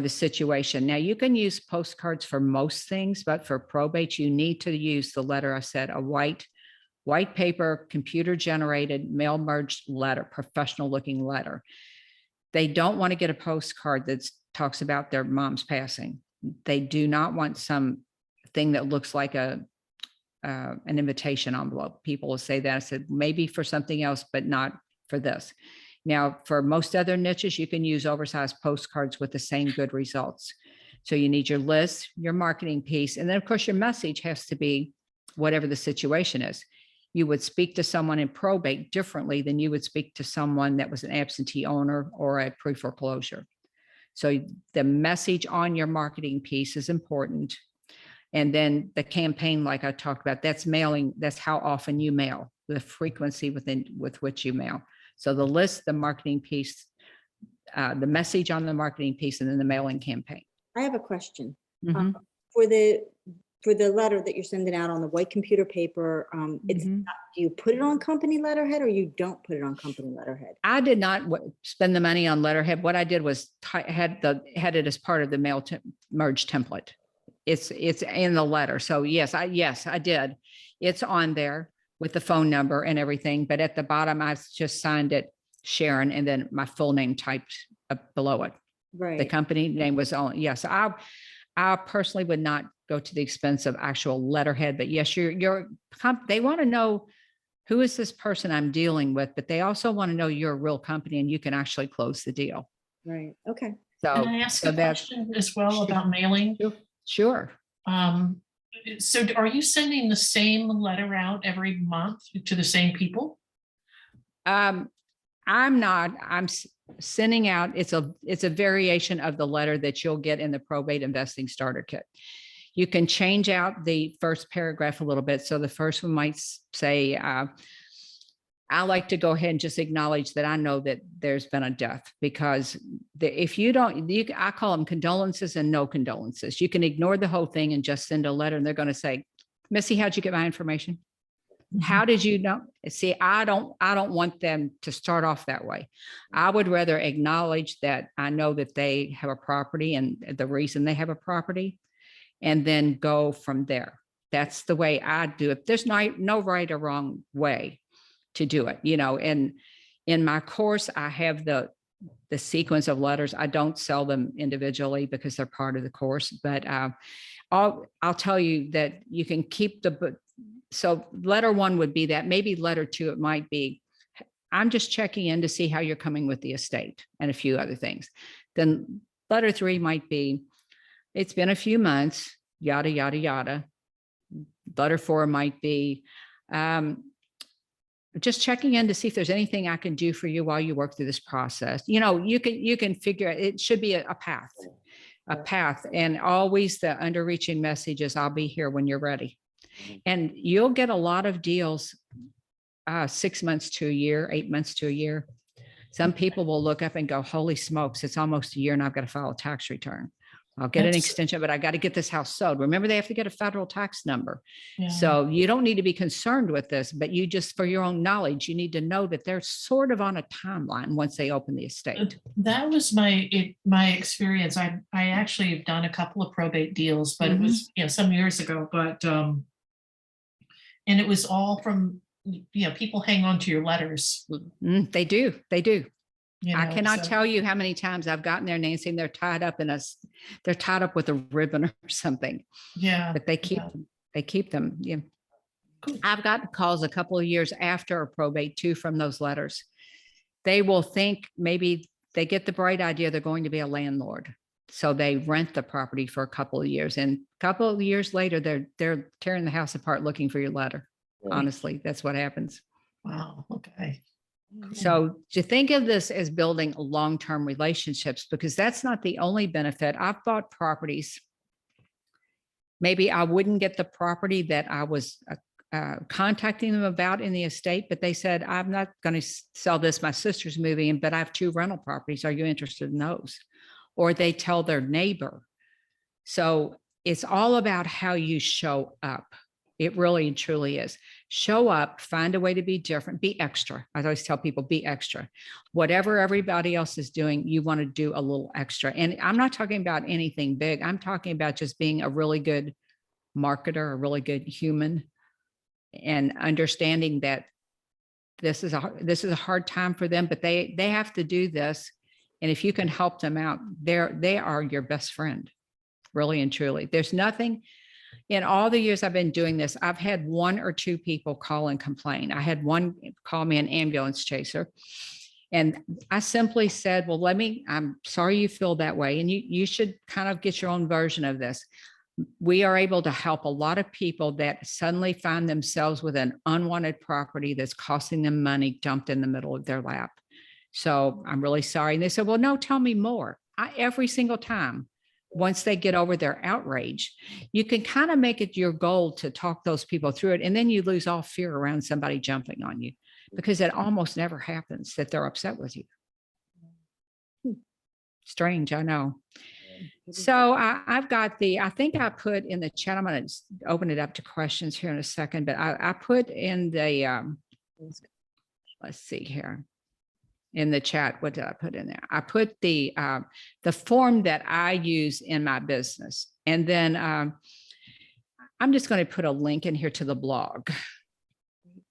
situation. Now you can use postcards for most things, but for probate, you need to use the letter I said, a white paper, computer generated, mail merged letter, professional looking letter. They don't want to get a postcard that talks about their mom's passing. They do not want something that looks like an invitation envelope. People will say that. I said, maybe for something else, but not for this. Now, for most other niches, you can use oversized postcards with the same good results. So you need your list, your marketing piece, and then of course your message has to be whatever the situation is. You would speak to someone in probate differently than you would speak to someone that was an absentee owner or a pre-foreclosure. So the message on your marketing piece is important. And then the campaign, like I talked about, that's mailing. That's how often you mail, the frequency with which you mail. So the list, the marketing piece, the message on the marketing piece, and then the mailing campaign. I have a question. Mhm. For the letter that you're sending out on the white computer paper, it's Mhm. do you put it on company letterhead or you don't put it on company letterhead? I did not spend the money on letterhead. What I did was had it as part of the mail merge template. It's in the letter. So yes, I did. It's on there. with the phone number and everything. But at the bottom, I just signed it Sharon, and then my full name typed up below it. The Right. company name was on. Yes, I personally would not go to the expense of actual letterhead, but yes, they want to know who is this person I'm dealing with, but they also want to know you're a real company and you can actually close the deal. Right. Okay. Can So, I ask so a that's question as well about mailing? sure. So are you sending the same letter out every month to the same people? I'm not, sending out, it's a variation of the letter that you'll get in the probate investing starter kit. You can change out the first paragraph a little bit. So the first one might say, I like to go ahead and just acknowledge that I know that there's been a death, because if you don't, I call them condolences and no condolences. You can ignore the whole thing and just send a letter and they're going to say, Missy, how'd you get my information? How did you know? See, I don't want them to start off that way. I would rather acknowledge that I know that they have a property and the reason they have a property, and then go from there. That's the way I do it. There's no right or wrong way to do it. And in my course, I have the sequence of letters. I don't sell them individually because they're part of the course, but I'll tell you that you can keep so letter one would be that. Maybe letter two, it might be, I'm just checking in to see how you're coming with the estate and a few other things. Then letter three might be, it's been a few months, yada, yada, yada. Letter four might be, just checking in to see if there's anything I can do for you while you work through this process. You can figure it should be a path, and always the underreaching message is, I'll be here when you're ready. And you'll get a lot of deals 6 months to a year, 8 months to a year. Some people will look up and go, holy smokes, it's almost a year and I've got to file a tax return. I'll get an extension, but I got to get this house sold. Remember, they have to get a federal tax number. Yeah. So you don't need to be concerned with this, but you just, for your own knowledge, you need to know that they're sort of on a timeline once they open the estate. That was my experience. I actually have done a couple of probate deals, but it was some years ago. But and it was all from people hang on to your letters. They do. I cannot so- tell you how many times I've gotten there, Nancy, and they're tied up with a ribbon or something. Yeah. But they keep them. Yeah. Cool. I've gotten calls a couple of years after a probate too from those letters. They will think maybe they get the bright idea they're going to be a landlord. So they rent the property for a couple of years, and a couple of years later, they're tearing the house apart looking for your letter. Yeah. Honestly, that's what happens. Wow. Okay. So to think of this as building long-term relationships, because that's not the only benefit. I've bought properties. Maybe I wouldn't get the property that I was contacting them about in the estate, but they said, I'm not going to sell this. My sister's moving, but I have 2 rental properties. Are you interested in those? Or they tell their neighbor. So it's all about how you show up. It really and truly is. Show up, find a way to be different, be extra. I always tell people, be extra. Whatever everybody else is doing, you want to do a little extra. And I'm not talking about anything big. I'm talking about just being a really good marketer, a really good human, and understanding that this is a hard time for them, but they have to do this. And if you can help them out, they are your best friend, really and truly. There's nothing. In all the years I've been doing this, I've had 1 or 2 people call and complain. I had one call me an ambulance chaser. And I simply said, well, I'm sorry you feel that way. And you should kind of get your own version of this. We are able to help a lot of people that suddenly find themselves with an unwanted property that's costing them money dumped in the middle of their lap. So I'm really sorry. And they said, well, no, tell me more. Every single time. Once they get over their outrage, you can kind of make it your goal to talk those people through it. And then you lose all fear around somebody jumping on you, because it almost never happens that they're upset with you. Strange, I know. So I've got I think I put in the chat, I'm going to open it up to questions here in a second, but I put in the, let's see here. In the chat, what did I put in there? I put the form that I use in my business. And then I'm just going to put a link in here to the blog.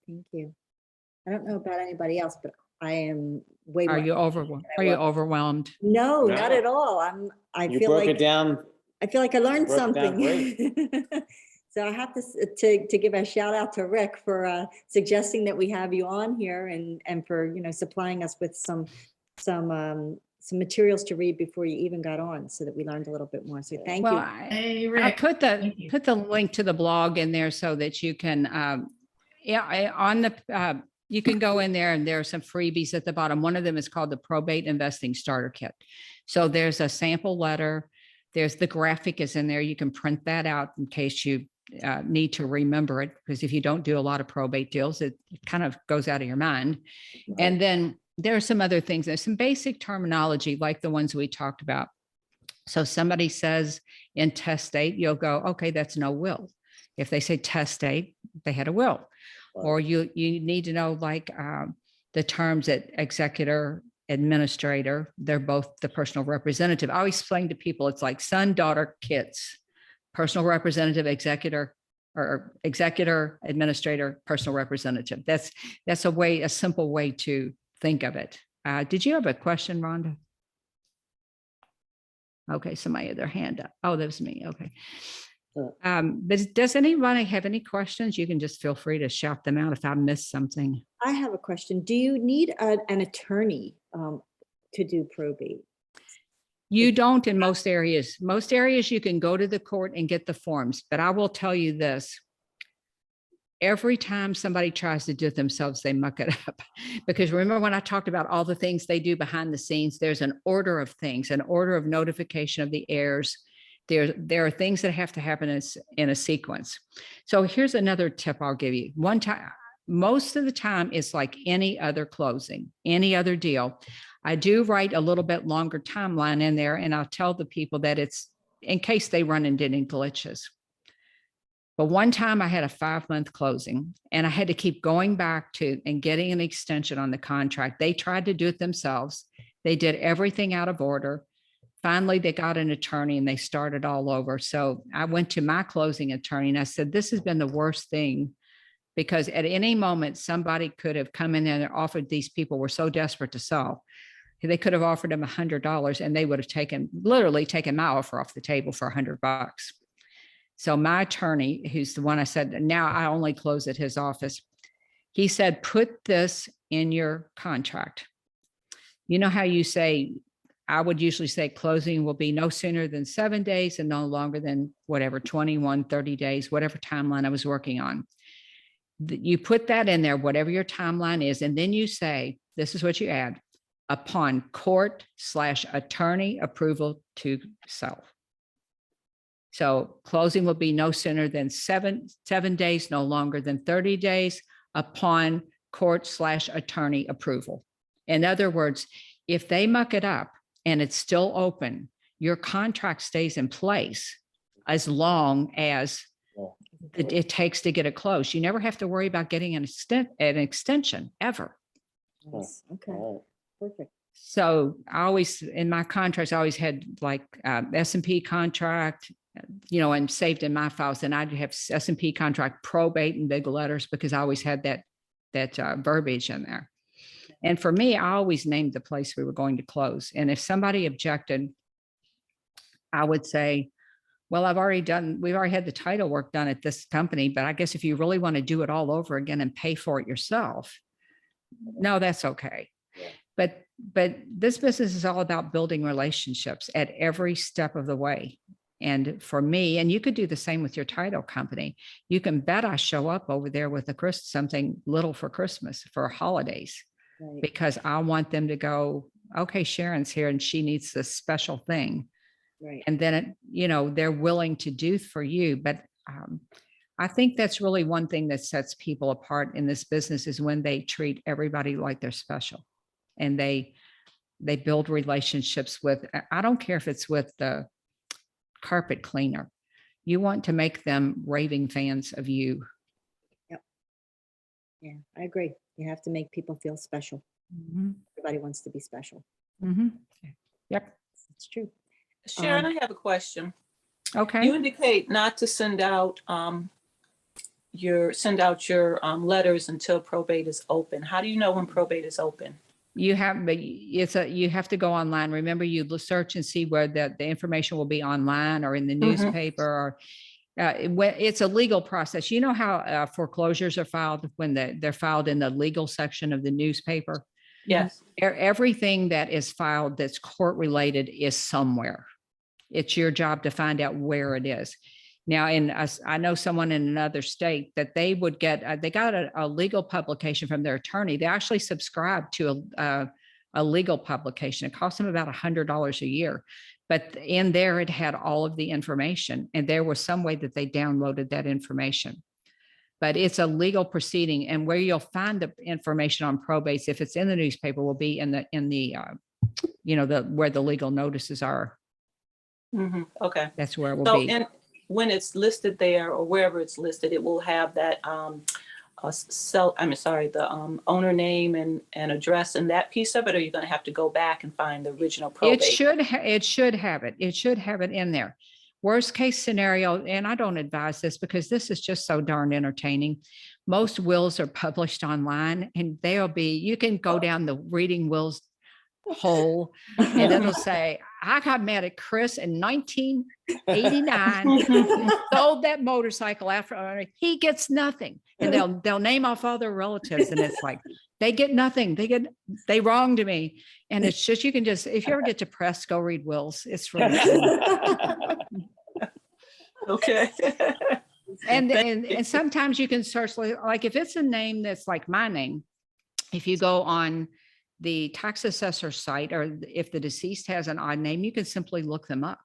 Thank you. I don't know about anybody else, but I am way more. Are you overwhelmed? than I Are you was. overwhelmed? No, not No. at all. I You feel broke like it down. I feel like I learned broke it down something. So I have to give a shout out to Rick for suggesting that we have you on here and for, you know, supplying us with some materials to read before you even got on so that we learned a little bit more. So thank Well, you. Hey, I Rick. put Thank you. the link to the blog in there so that you can, you can go in there and there are some freebies at the bottom. One of them is called the Probate Investing Starter Kit. So there's a sample letter. There's the graphic is in there. You can print that out in case you need to remember it, because if you don't do a lot of probate deals, it kind of goes out of your mind. And then there are some other things. There's some basic terminology like the ones we talked about. So somebody says intestate, you'll go, okay, that's no will. If they say testate, they had a will. Or you need to know like the terms that executor, administrator, they're both the personal representative. I always explain to people, it's like son, daughter, kids, personal representative, executor, or executor, administrator, personal representative. That's a simple way to think of it. Did you have a question, Rhonda? Okay, somebody had their hand up. Oh, that was me. Okay. But does anybody have any questions? You can just feel free to shout them out if I missed something. I have a question. Do you need an attorney to do probate? You don't in most areas. Most areas you can go to the court and get the forms, but I will tell you this. Every time somebody tries to do it themselves, they muck it up. Because remember when I talked about all the things they do behind the scenes, there's an order of things, an order of notification of the heirs. There are things that have to happen in a sequence. So here's another tip I'll give you. One time, most of the time, it's like any other closing, any other deal. I do write a little bit longer timeline in there, and I'll tell the people that it's in case they run into any glitches. But one time I had a 5-month closing and I had to keep going back to and getting an extension on the contract. They tried to do it themselves. They did everything out of order. Finally, they got an attorney and they started all over. So I went to my closing attorney and I said, this has been the worst thing, because at any moment, somebody could have come in and offered, these people were so desperate to sell. They could have offered them $100 and they would have literally taken my offer off the table for $100. So my attorney, who's the one I said, now I only close at his office. He said, put this in your contract. You know how you say, I would usually say closing will be no sooner than 7 days and no longer than whatever, 21, 30 days, whatever timeline I was working on. You put that in there, whatever your timeline is. And then you say, this is what you add, upon court/attorney approval to sell. So closing will be no sooner than seven days, no longer than 30 days upon court/attorney approval. In other words, if they muck it up and it's still open, your contract stays in place as long as it takes to get it closed. You never have to worry about getting an extension ever. Nice. Okay, perfect. So I always, in my contracts, I always had like S&P contract, you know, and saved in my files. And I'd have S&P contract probate in big letters because I always had that verbiage in there. And for me, I always named the place we were going to close. And if somebody objected, I would say, well, we've already had the title work done at this company, but I guess if you really want to do it all over again and pay for it yourself, no, that's okay. Yeah. But this business is all about building relationships at every step of the way. And for me, and you could do the same with your title company, you can bet I show up over there with something little for Christmas, for holidays, right, because I want them to go, okay, Sharon's here and she needs this special thing. Right. And then, they're willing to do for you. But I think that's really one thing that sets people apart in this business is when they treat everybody like they're special and they build relationships with, I don't care if it's with the carpet cleaner. You want to make them raving fans of you. Yep. Yeah, I agree. You have to make people feel special. Mm-hmm. Everybody wants to be special. Mm-hmm. Yep. It's true. Sharon, I have a question. Okay. You indicate not to send out send out your letters until probate is open. How do you know when probate is open? You have, but you have to go online. Remember, you search and see where the information will be online or in the newspaper or when it's a legal process. You know how foreclosures are filed when they're filed in the legal section of the newspaper? Yes. Everything that is filed that's court related is somewhere. It's your job to find out where it is. Now, I know someone in another state that they would get, they got a legal publication from their attorney. They actually subscribed to a legal publication. It cost them about $100 a year, but in there it had all of the information, and there was some way that they downloaded that information. But it's a legal proceeding, and where you'll find the information on probates, if it's in the newspaper, will be in the where the legal notices are. Okay. That's where it will So be. when it's listed there or wherever it's listed, it will have that the owner name and address and that piece of it, or you're going to have to go back and find the original probate? It should have it. It should have it in there. Worst case scenario, and I don't advise this because this is just so darn entertaining. Most wills are published online, and you can go down the reading wills hole and it'll say, I got mad at Chris in 1989, sold that motorcycle after he gets nothing. And they'll name off all their relatives, and it's like, they get nothing. They wronged me. And it's just, you can just, if you ever get depressed, go read wills. It's really cool. Okay. And sometimes you can search, like if it's a name that's like my name, if you go on the tax assessor site, or if the deceased has an odd name, you can simply look them up.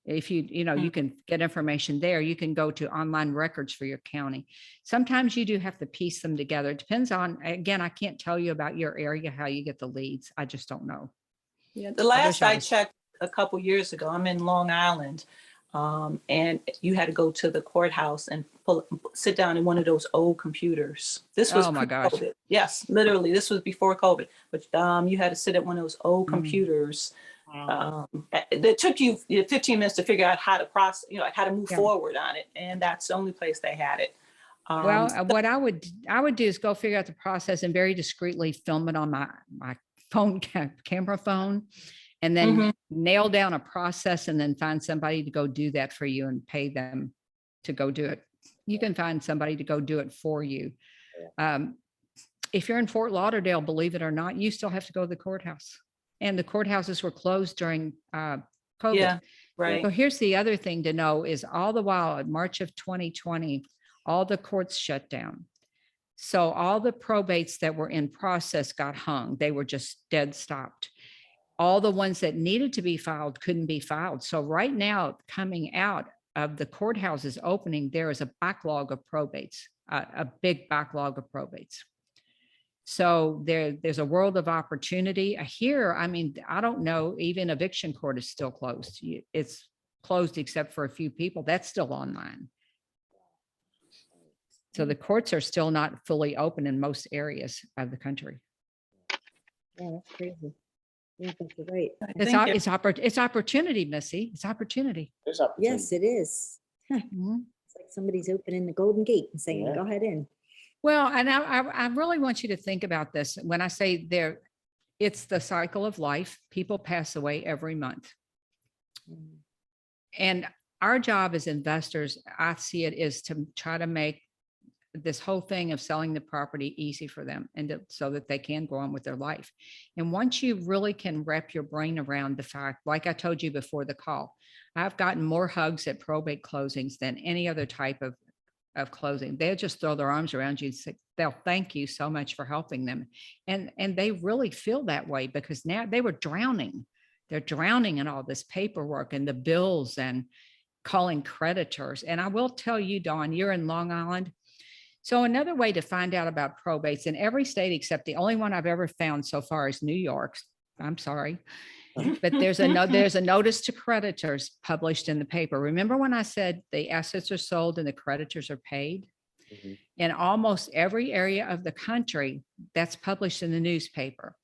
If you can get information there. You can go to online records for your county. Sometimes you do have to piece them together. It depends on, again, I can't tell you about your area, how you get the leads. I just don't know. Yeah, the last I checked a couple years ago, I'm in Long Island, and you had to go to the courthouse and sit down in one of those old computers. This was Oh my gosh. pre-COVID. Yes, literally, this was before COVID. But you had to sit at one of those old computers. That took you 15 minutes to figure out how to process, how to move forward on it, and that's the only place they had it. Well, what I would do is go figure out the process and very discreetly film it on my phone camera phone, and then nail down a process, and then find somebody to go do that for you and pay them to go do it. You can find somebody to go do it for you. If you're in Fort Lauderdale, believe it or not, you still have to go to the courthouse, and the courthouses were closed during COVID. Yeah, right. So here's the other thing to know is all the while in March of 2020, all the courts shut down. So all the probates that were in process got hung. They were just dead stopped. All the ones that needed to be filed couldn't be filed. So right now, coming out of the courthouses opening, there is a backlog of probates, a big backlog of probates. So there's a world of opportunity here. I mean, I don't know, even eviction court is still closed. It's closed except for a few people. That's still online. So the courts are still not fully open in most areas of the country. Yeah, that's crazy. Yeah, that's right. It's opportunity, Missy. It's opportunity. There's opportunity. Yes, it is. Mhm. It's like somebody's opening the golden gate and saying, Yeah. go ahead in. Well, and I really want you to think about this. When I say it's the cycle of life. People pass away every month. And our job as investors, I see it, is to try to make this whole thing of selling the property easy for them, and so that they can go on with their life. And once you really can wrap your brain around the fact, like I told you before the call, I've gotten more hugs at probate closings than any other type of closing. They'll just throw their arms around you and say, they'll thank you so much for helping them. And they really feel that way, because now they were drowning. They're drowning in all this paperwork and the bills and calling creditors. And I will tell you, Dawn, you're in Long Island. So another way to find out about probates in every state, except the only one I've ever found so far is New York's. I'm sorry. But there's a notice to creditors published in the paper. Remember when I said the assets are sold and the creditors are paid? In almost every area of the country, that's published in the newspaper.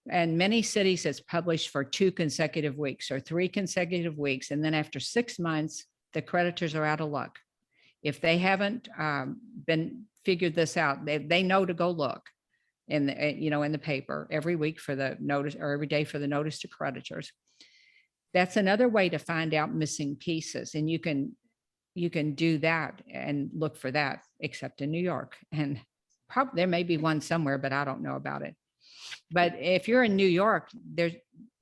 And many cities, it's published for 2 consecutive weeks or 3 consecutive weeks. And then after 6 months, the creditors are out of luck. If they haven't been figured this out, they know to go look in the, in the paper every week for the notice, or every day for the notice to creditors. That's another way to find out missing pieces. And you can do that and look for that, except in New York. And probably there may be one somewhere, but I don't know about it. But if you're in New York,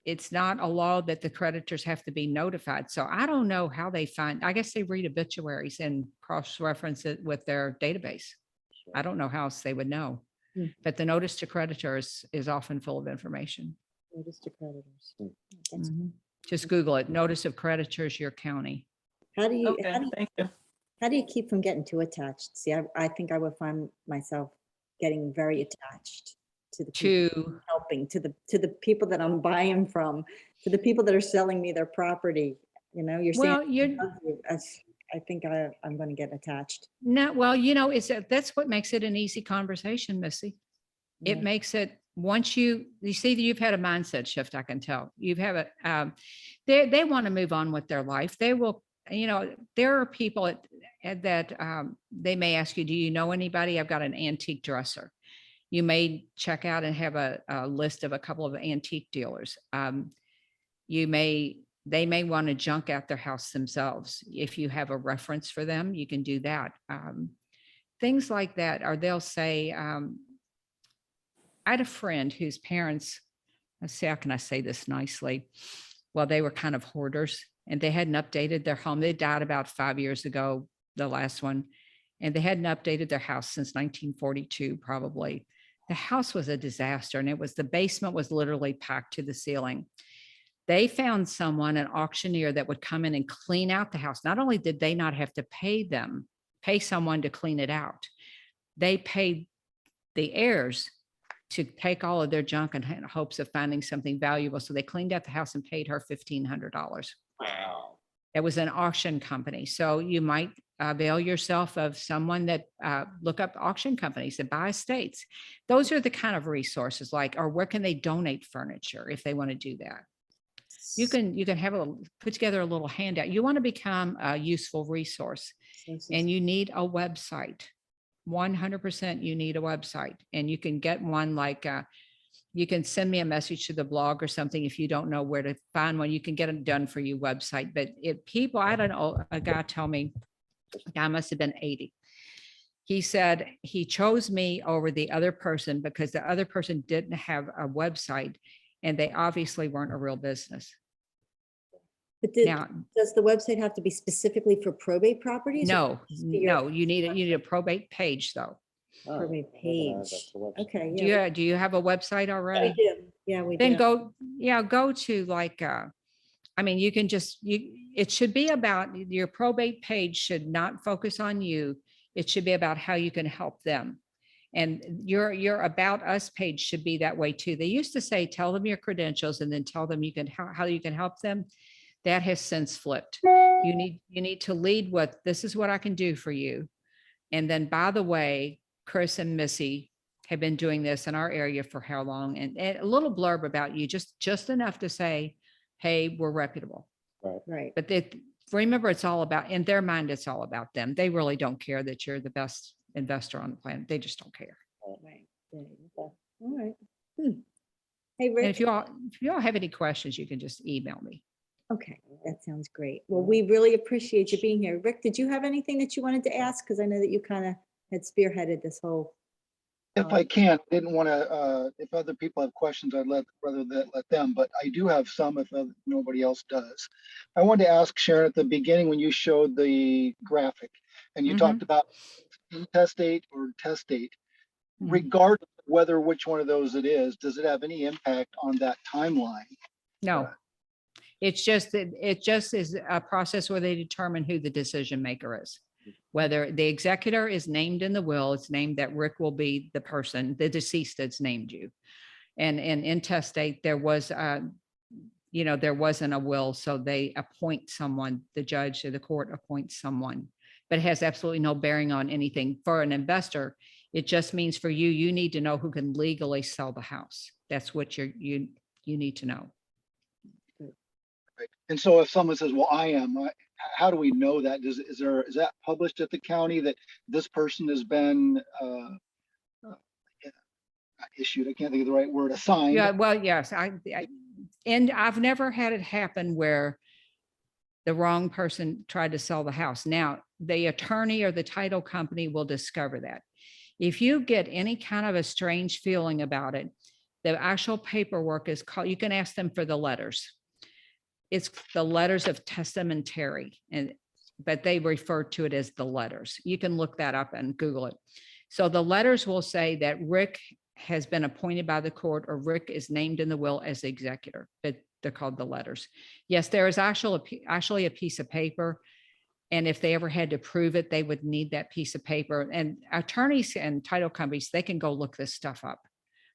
it's not a law that the creditors have to be notified. So I don't know how they find, I guess they read obituaries and cross-reference it with their database. I don't know how else they would know. But the notice to creditors is often full of information. Notice to creditors. That's- Just Google it, notice of creditors, your county. How do you, Okay, thank you. how do you keep from getting too attached? See, I think I would find myself getting very attached to the people To, helping, to the people that I'm buying from, to the people that are selling me their property. You know, you're saying, well, you're I think I'm going to get attached. not, well, that's what makes it an easy conversation, Missy. It Yeah. makes it, once you see that you've had a mindset shift, I can tell. You've had they want to move on with their life. They will, there are people that they may ask you, do you know anybody? I've got an antique dresser. You may check out and have a list of a couple of antique dealers. They may want to junk out their house themselves. If you have a reference for them, you can do that. Things like that, or they'll say, I had a friend whose parents, let's see, how can I say this nicely? Well, they were kind of hoarders and they hadn't updated their home. They died about 5 years ago, the last one, and they hadn't updated their house since 1942, probably. The house was a disaster, and the basement was literally packed to the ceiling. They found someone, an auctioneer, that would come in and clean out the house. Not only did they not have to pay someone to clean it out, they paid the heirs to take all of their junk in hopes of finding something valuable. So they cleaned out the house and paid her $1,500. Wow. It was an auction company. So you might avail yourself of someone that look up auction companies that buy estates. Those are the kind of resources, or where can they donate furniture if they want to do that? You can have put together a little handout. You want to become a useful resource, and you need a website. 100% you need a website, and you can get one you can send me a message to the blog or something. If you don't know where to find one, you can get it done for you website. But I don't know, a guy told me, a guy must have been 80. He said he chose me over the other person because the other person didn't have a website and they obviously weren't a real business. But Now, does the website have to be specifically for probate properties? or no, you need a probate page though. Oh, Probate I didn't realize page. that's the website. Okay. Do Yeah, you have a website we already? do. Yeah, we Then do. go to you can it should be about, your probate page should not focus on you. It should be about how you can help them. And your about us page should be that way too. They used to say, tell them your credentials and then tell them how you can help them. That has since flipped. You need to lead with, this is what I can do for you. And then, by the way, Chris and Missy have been doing this in our area for how long? And a little blurb about you, just enough to say, hey, we're reputable. Right. But remember, it's all about, in their mind, it's all about them. They really don't care that you're the best investor on the planet. They just don't care. Right. Yeah, okay. All right. Hey, And Rick. if you all have any questions, you can just email me. Okay, that sounds great. Well, we really appreciate you being here. Rick, did you have anything that you wanted to ask? Because I know that you kind of had spearheaded this whole. If I can, didn't want to, if other people have questions, I'd rather let them, but I do have some if nobody else does. I wanted to ask Sharon at the beginning when you showed the graphic and you talked about intestate or testate, regardless of which one of those it is, does it have any impact on that timeline? No. It's just is a process where they determine who the decision maker is. Whether the executor is named in the will, it's named that Rick will be the person, the deceased that's named you. And in intestate, there wasn't a will, so they appoint someone, the judge or the court appoints someone, but it has absolutely no bearing on anything. For an investor, it just means for you need to know who can legally sell the house. That's what you need to know. Perfect. And so if someone says, well, I am, how do we know that? Is that published at the county that this person has been issued? I can't think of the right word, assigned. Yeah, well, yes, and I've never had it happen where the wrong person tried to sell the house. Now, the attorney or the title company will discover that. If you get any kind of a strange feeling about it, the actual paperwork is called, you can ask them for the letters. It's the letters of testamentary, but they refer to it as the letters. You can look that up and Google it. So the letters will say that Rick has been appointed by the court or Rick is named in the will as the executor, but they're called the letters. Yes, there is actually a piece of paper. And if they ever had to prove it, they would need that piece of paper. And attorneys and title companies, they can go look this stuff up,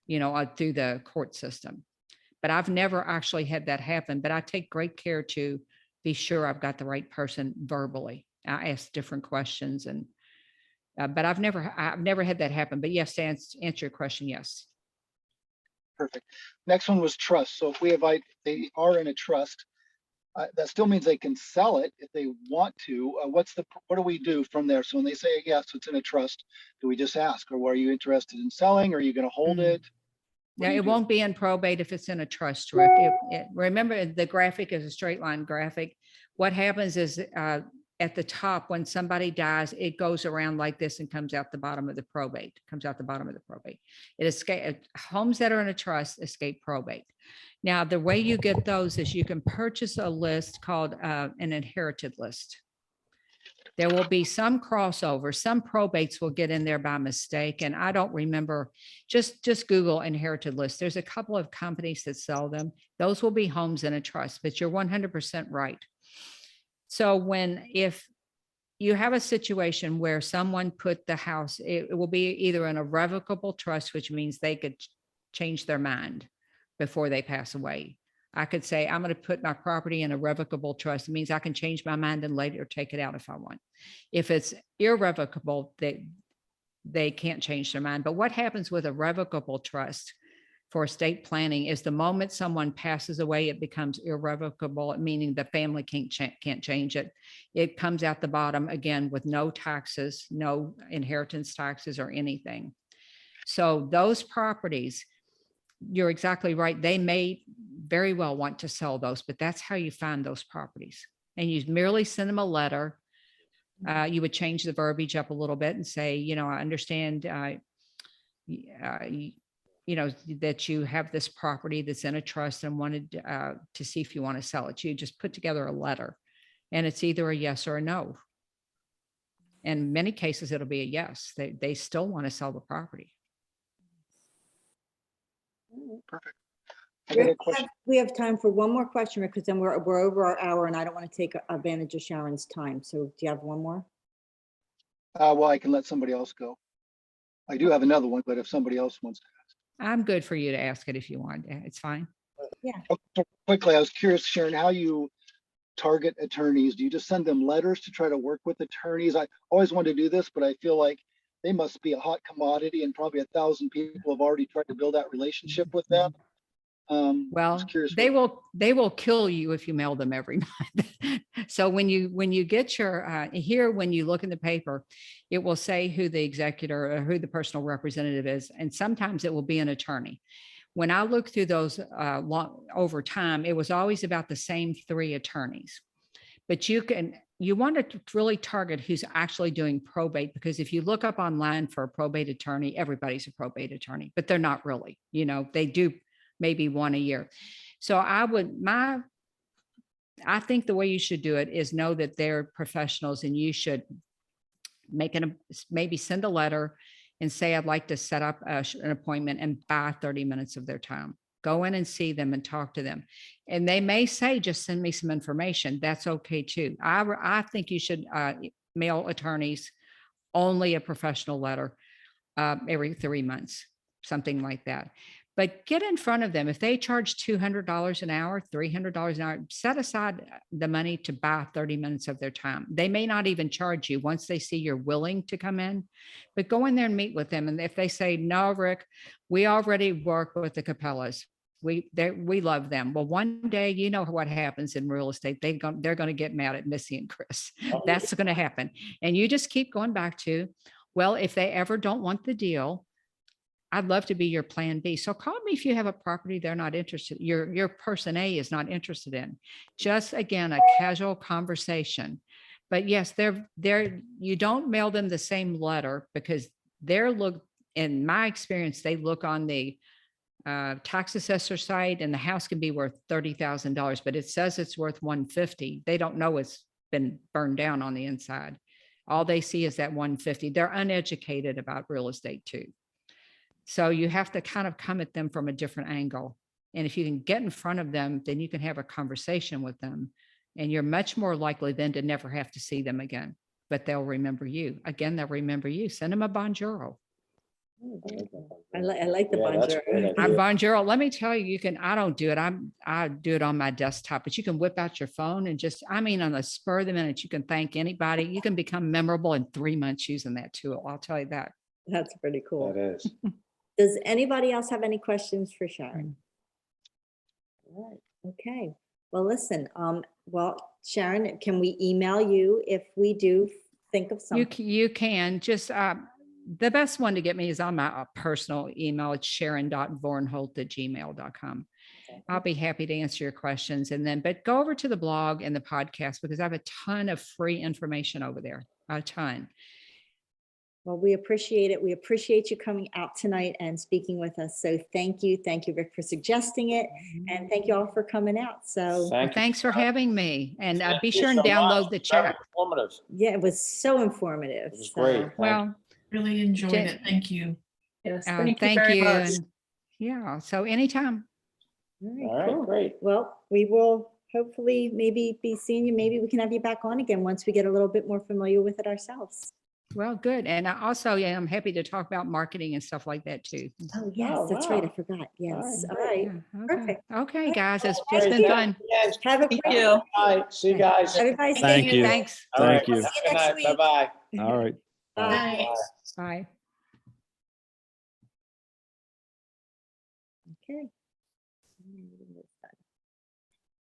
through the court system. But I've never actually had that happen, but I take great care to be sure I've got the right person verbally. I ask different questions but I've never had that happen. But yes, to answer your question, yes. Perfect. Next one was trust. So if they are in a trust, that still means they can sell it if they want to. What do we do from there? So when they say, yes, it's in a trust, do we just ask, or are you interested in selling? Are you going to hold it? Yeah, it won't be in probate if it's in a trust, Rick. Remember, the graphic is a straight line graphic. What happens is at the top, when somebody dies, it goes around like this and comes out the bottom of the probate, Homes that are in a trust escape probate. Now, the way you get those is you can purchase a list called an inherited list. There will be some crossover. Some probates will get in there by mistake. And I don't remember, just Google inherited list. There's a couple of companies that sell them. Those will be homes in a trust, but you're 100% right. So if you have a situation where someone put the house, it will be either an irrevocable trust, which means they could change their mind before they pass away. I could say, I'm going to put my property in a revocable trust. It means I can change my mind and later take it out if I want. If it's irrevocable, they can't change their mind. But what happens with a revocable trust for estate planning is the moment someone passes away, it becomes irrevocable, meaning the family can't change it. It comes out the bottom again with no taxes, no inheritance taxes or anything. So those properties, you're exactly right. They may very well want to sell those, but that's how you find those properties. And you merely send them a letter. You would change the verbiage up a little bit and say, I understand, that you have this property that's in a trust and wanted to see if you want to sell it. You just put together a letter and it's either a yes or a no. In many cases, it'll be a yes. They still want to sell the property. Perfect. I got a question. We have time for one more question because then we're over our hour and I don't want to take advantage of Sharon's time. So do you have one more? Well, I can let somebody else go. I do have another one, but if somebody else wants to ask. I'm good for you to ask it if you want. It's fine. Yeah. So quickly, I was curious, Sharon, how you target attorneys. Do you just send them letters to try to work with attorneys? I always wanted to do this, but I feel like they must be a hot commodity and probably 1,000 people have already tried to build that relationship with them. Well, they will kill you if you mail them every month. So when you get your here, when you look in the paper, it will say who the executor or who the personal representative is, and sometimes it will be an attorney. When I looked through those over time, it was always about the same 3 attorneys. But you want to really target who's actually doing probate, because if you look up online for a probate attorney, everybody's a probate attorney, but they're not really. They do maybe one a year. So I think the way you should do it is know that they're professionals, and you should maybe send a letter and say, I'd like to set up an appointment and buy 30 minutes of their time. Go in and see them and talk to them. And they may say, just send me some information. That's okay too. I think you should mail attorneys only a professional letter every 3 months, something like that. But get in front of them. If they charge $200 an hour, $300 an hour, set aside the money to buy 30 minutes of their time. They may not even charge you once they see you're willing to come in, but go in there and meet with them. And if they say, no, Rick, we already work with the Capellas, We love them. Well, one day, you know what happens in real estate. They're going to get mad at Missy and Chris. That's going to happen. And you just keep going back to, well, if they ever don't want the deal, I'd love to be your plan B. So call me if you have a property they're not interested, your person A is not interested in. Just again, a casual conversation. But yes, you don't mail them the same letter because in my experience, they look on the tax assessor site and the house can be worth $30,000, but it says it's worth 150. They don't know it's been burned down on the inside. All they see is that 150. They're uneducated about real estate too. So you have to kind of come at them from a different angle. And if you can get in front of them, then you can have a conversation with them. And you're much more likely then to never have to see them again. But they'll remember you. Again, they'll remember you. Send them a bonjour. I like the Yeah, that's a bonjour. great A idea. bonjour. Let me tell you, I don't do it. I do it on my desktop, but you can whip out your phone and on the spur of the minute, you can thank anybody. You can become memorable in 3 months using that tool. I'll tell you that. That's pretty cool. That is. Does anybody else have any questions for Sharon? All right, okay. Well, listen, Sharon, can we email you if we do think of something? You can just, the best one to get me is on my personal email. It's sharon.vornholt@gmail.com. I'll be happy to answer your questions. But go over to the blog and the podcast because I have a ton of free information over there, a ton. Well, we appreciate it. We appreciate you coming out tonight and speaking with us. So thank you. Thank you, Rick, for suggesting it. And thank you all for coming out. So Thank you. Thanks for having me. And Thank be you sure and so much. download the Very chat. informative. yeah, it was so informative. It was So, great. Thank Well, Really enjoyed Jen- it. Thank you. Yes, thank very you. much. And yeah, so anytime. all All right, right, cool. great. Well, we will hopefully maybe be seeing you. Maybe we can have you back on again once we get a little bit more familiar with it ourselves. Well, good. And I also, I'm happy to talk about marketing and stuff like that too. Oh, yes, Oh, that's right. I wow. forgot. Yes. right, All right. Yeah, okay. Perfect. Okay, guys, it's Thank been you. fun. Yes. Have a Thank great you. All right, see you guys. Everybody stay Thank you. safe. Thanks. All right, Thank you. See you good next night. week. Bye-bye. All right. Bye. Bye. Bye. Okay.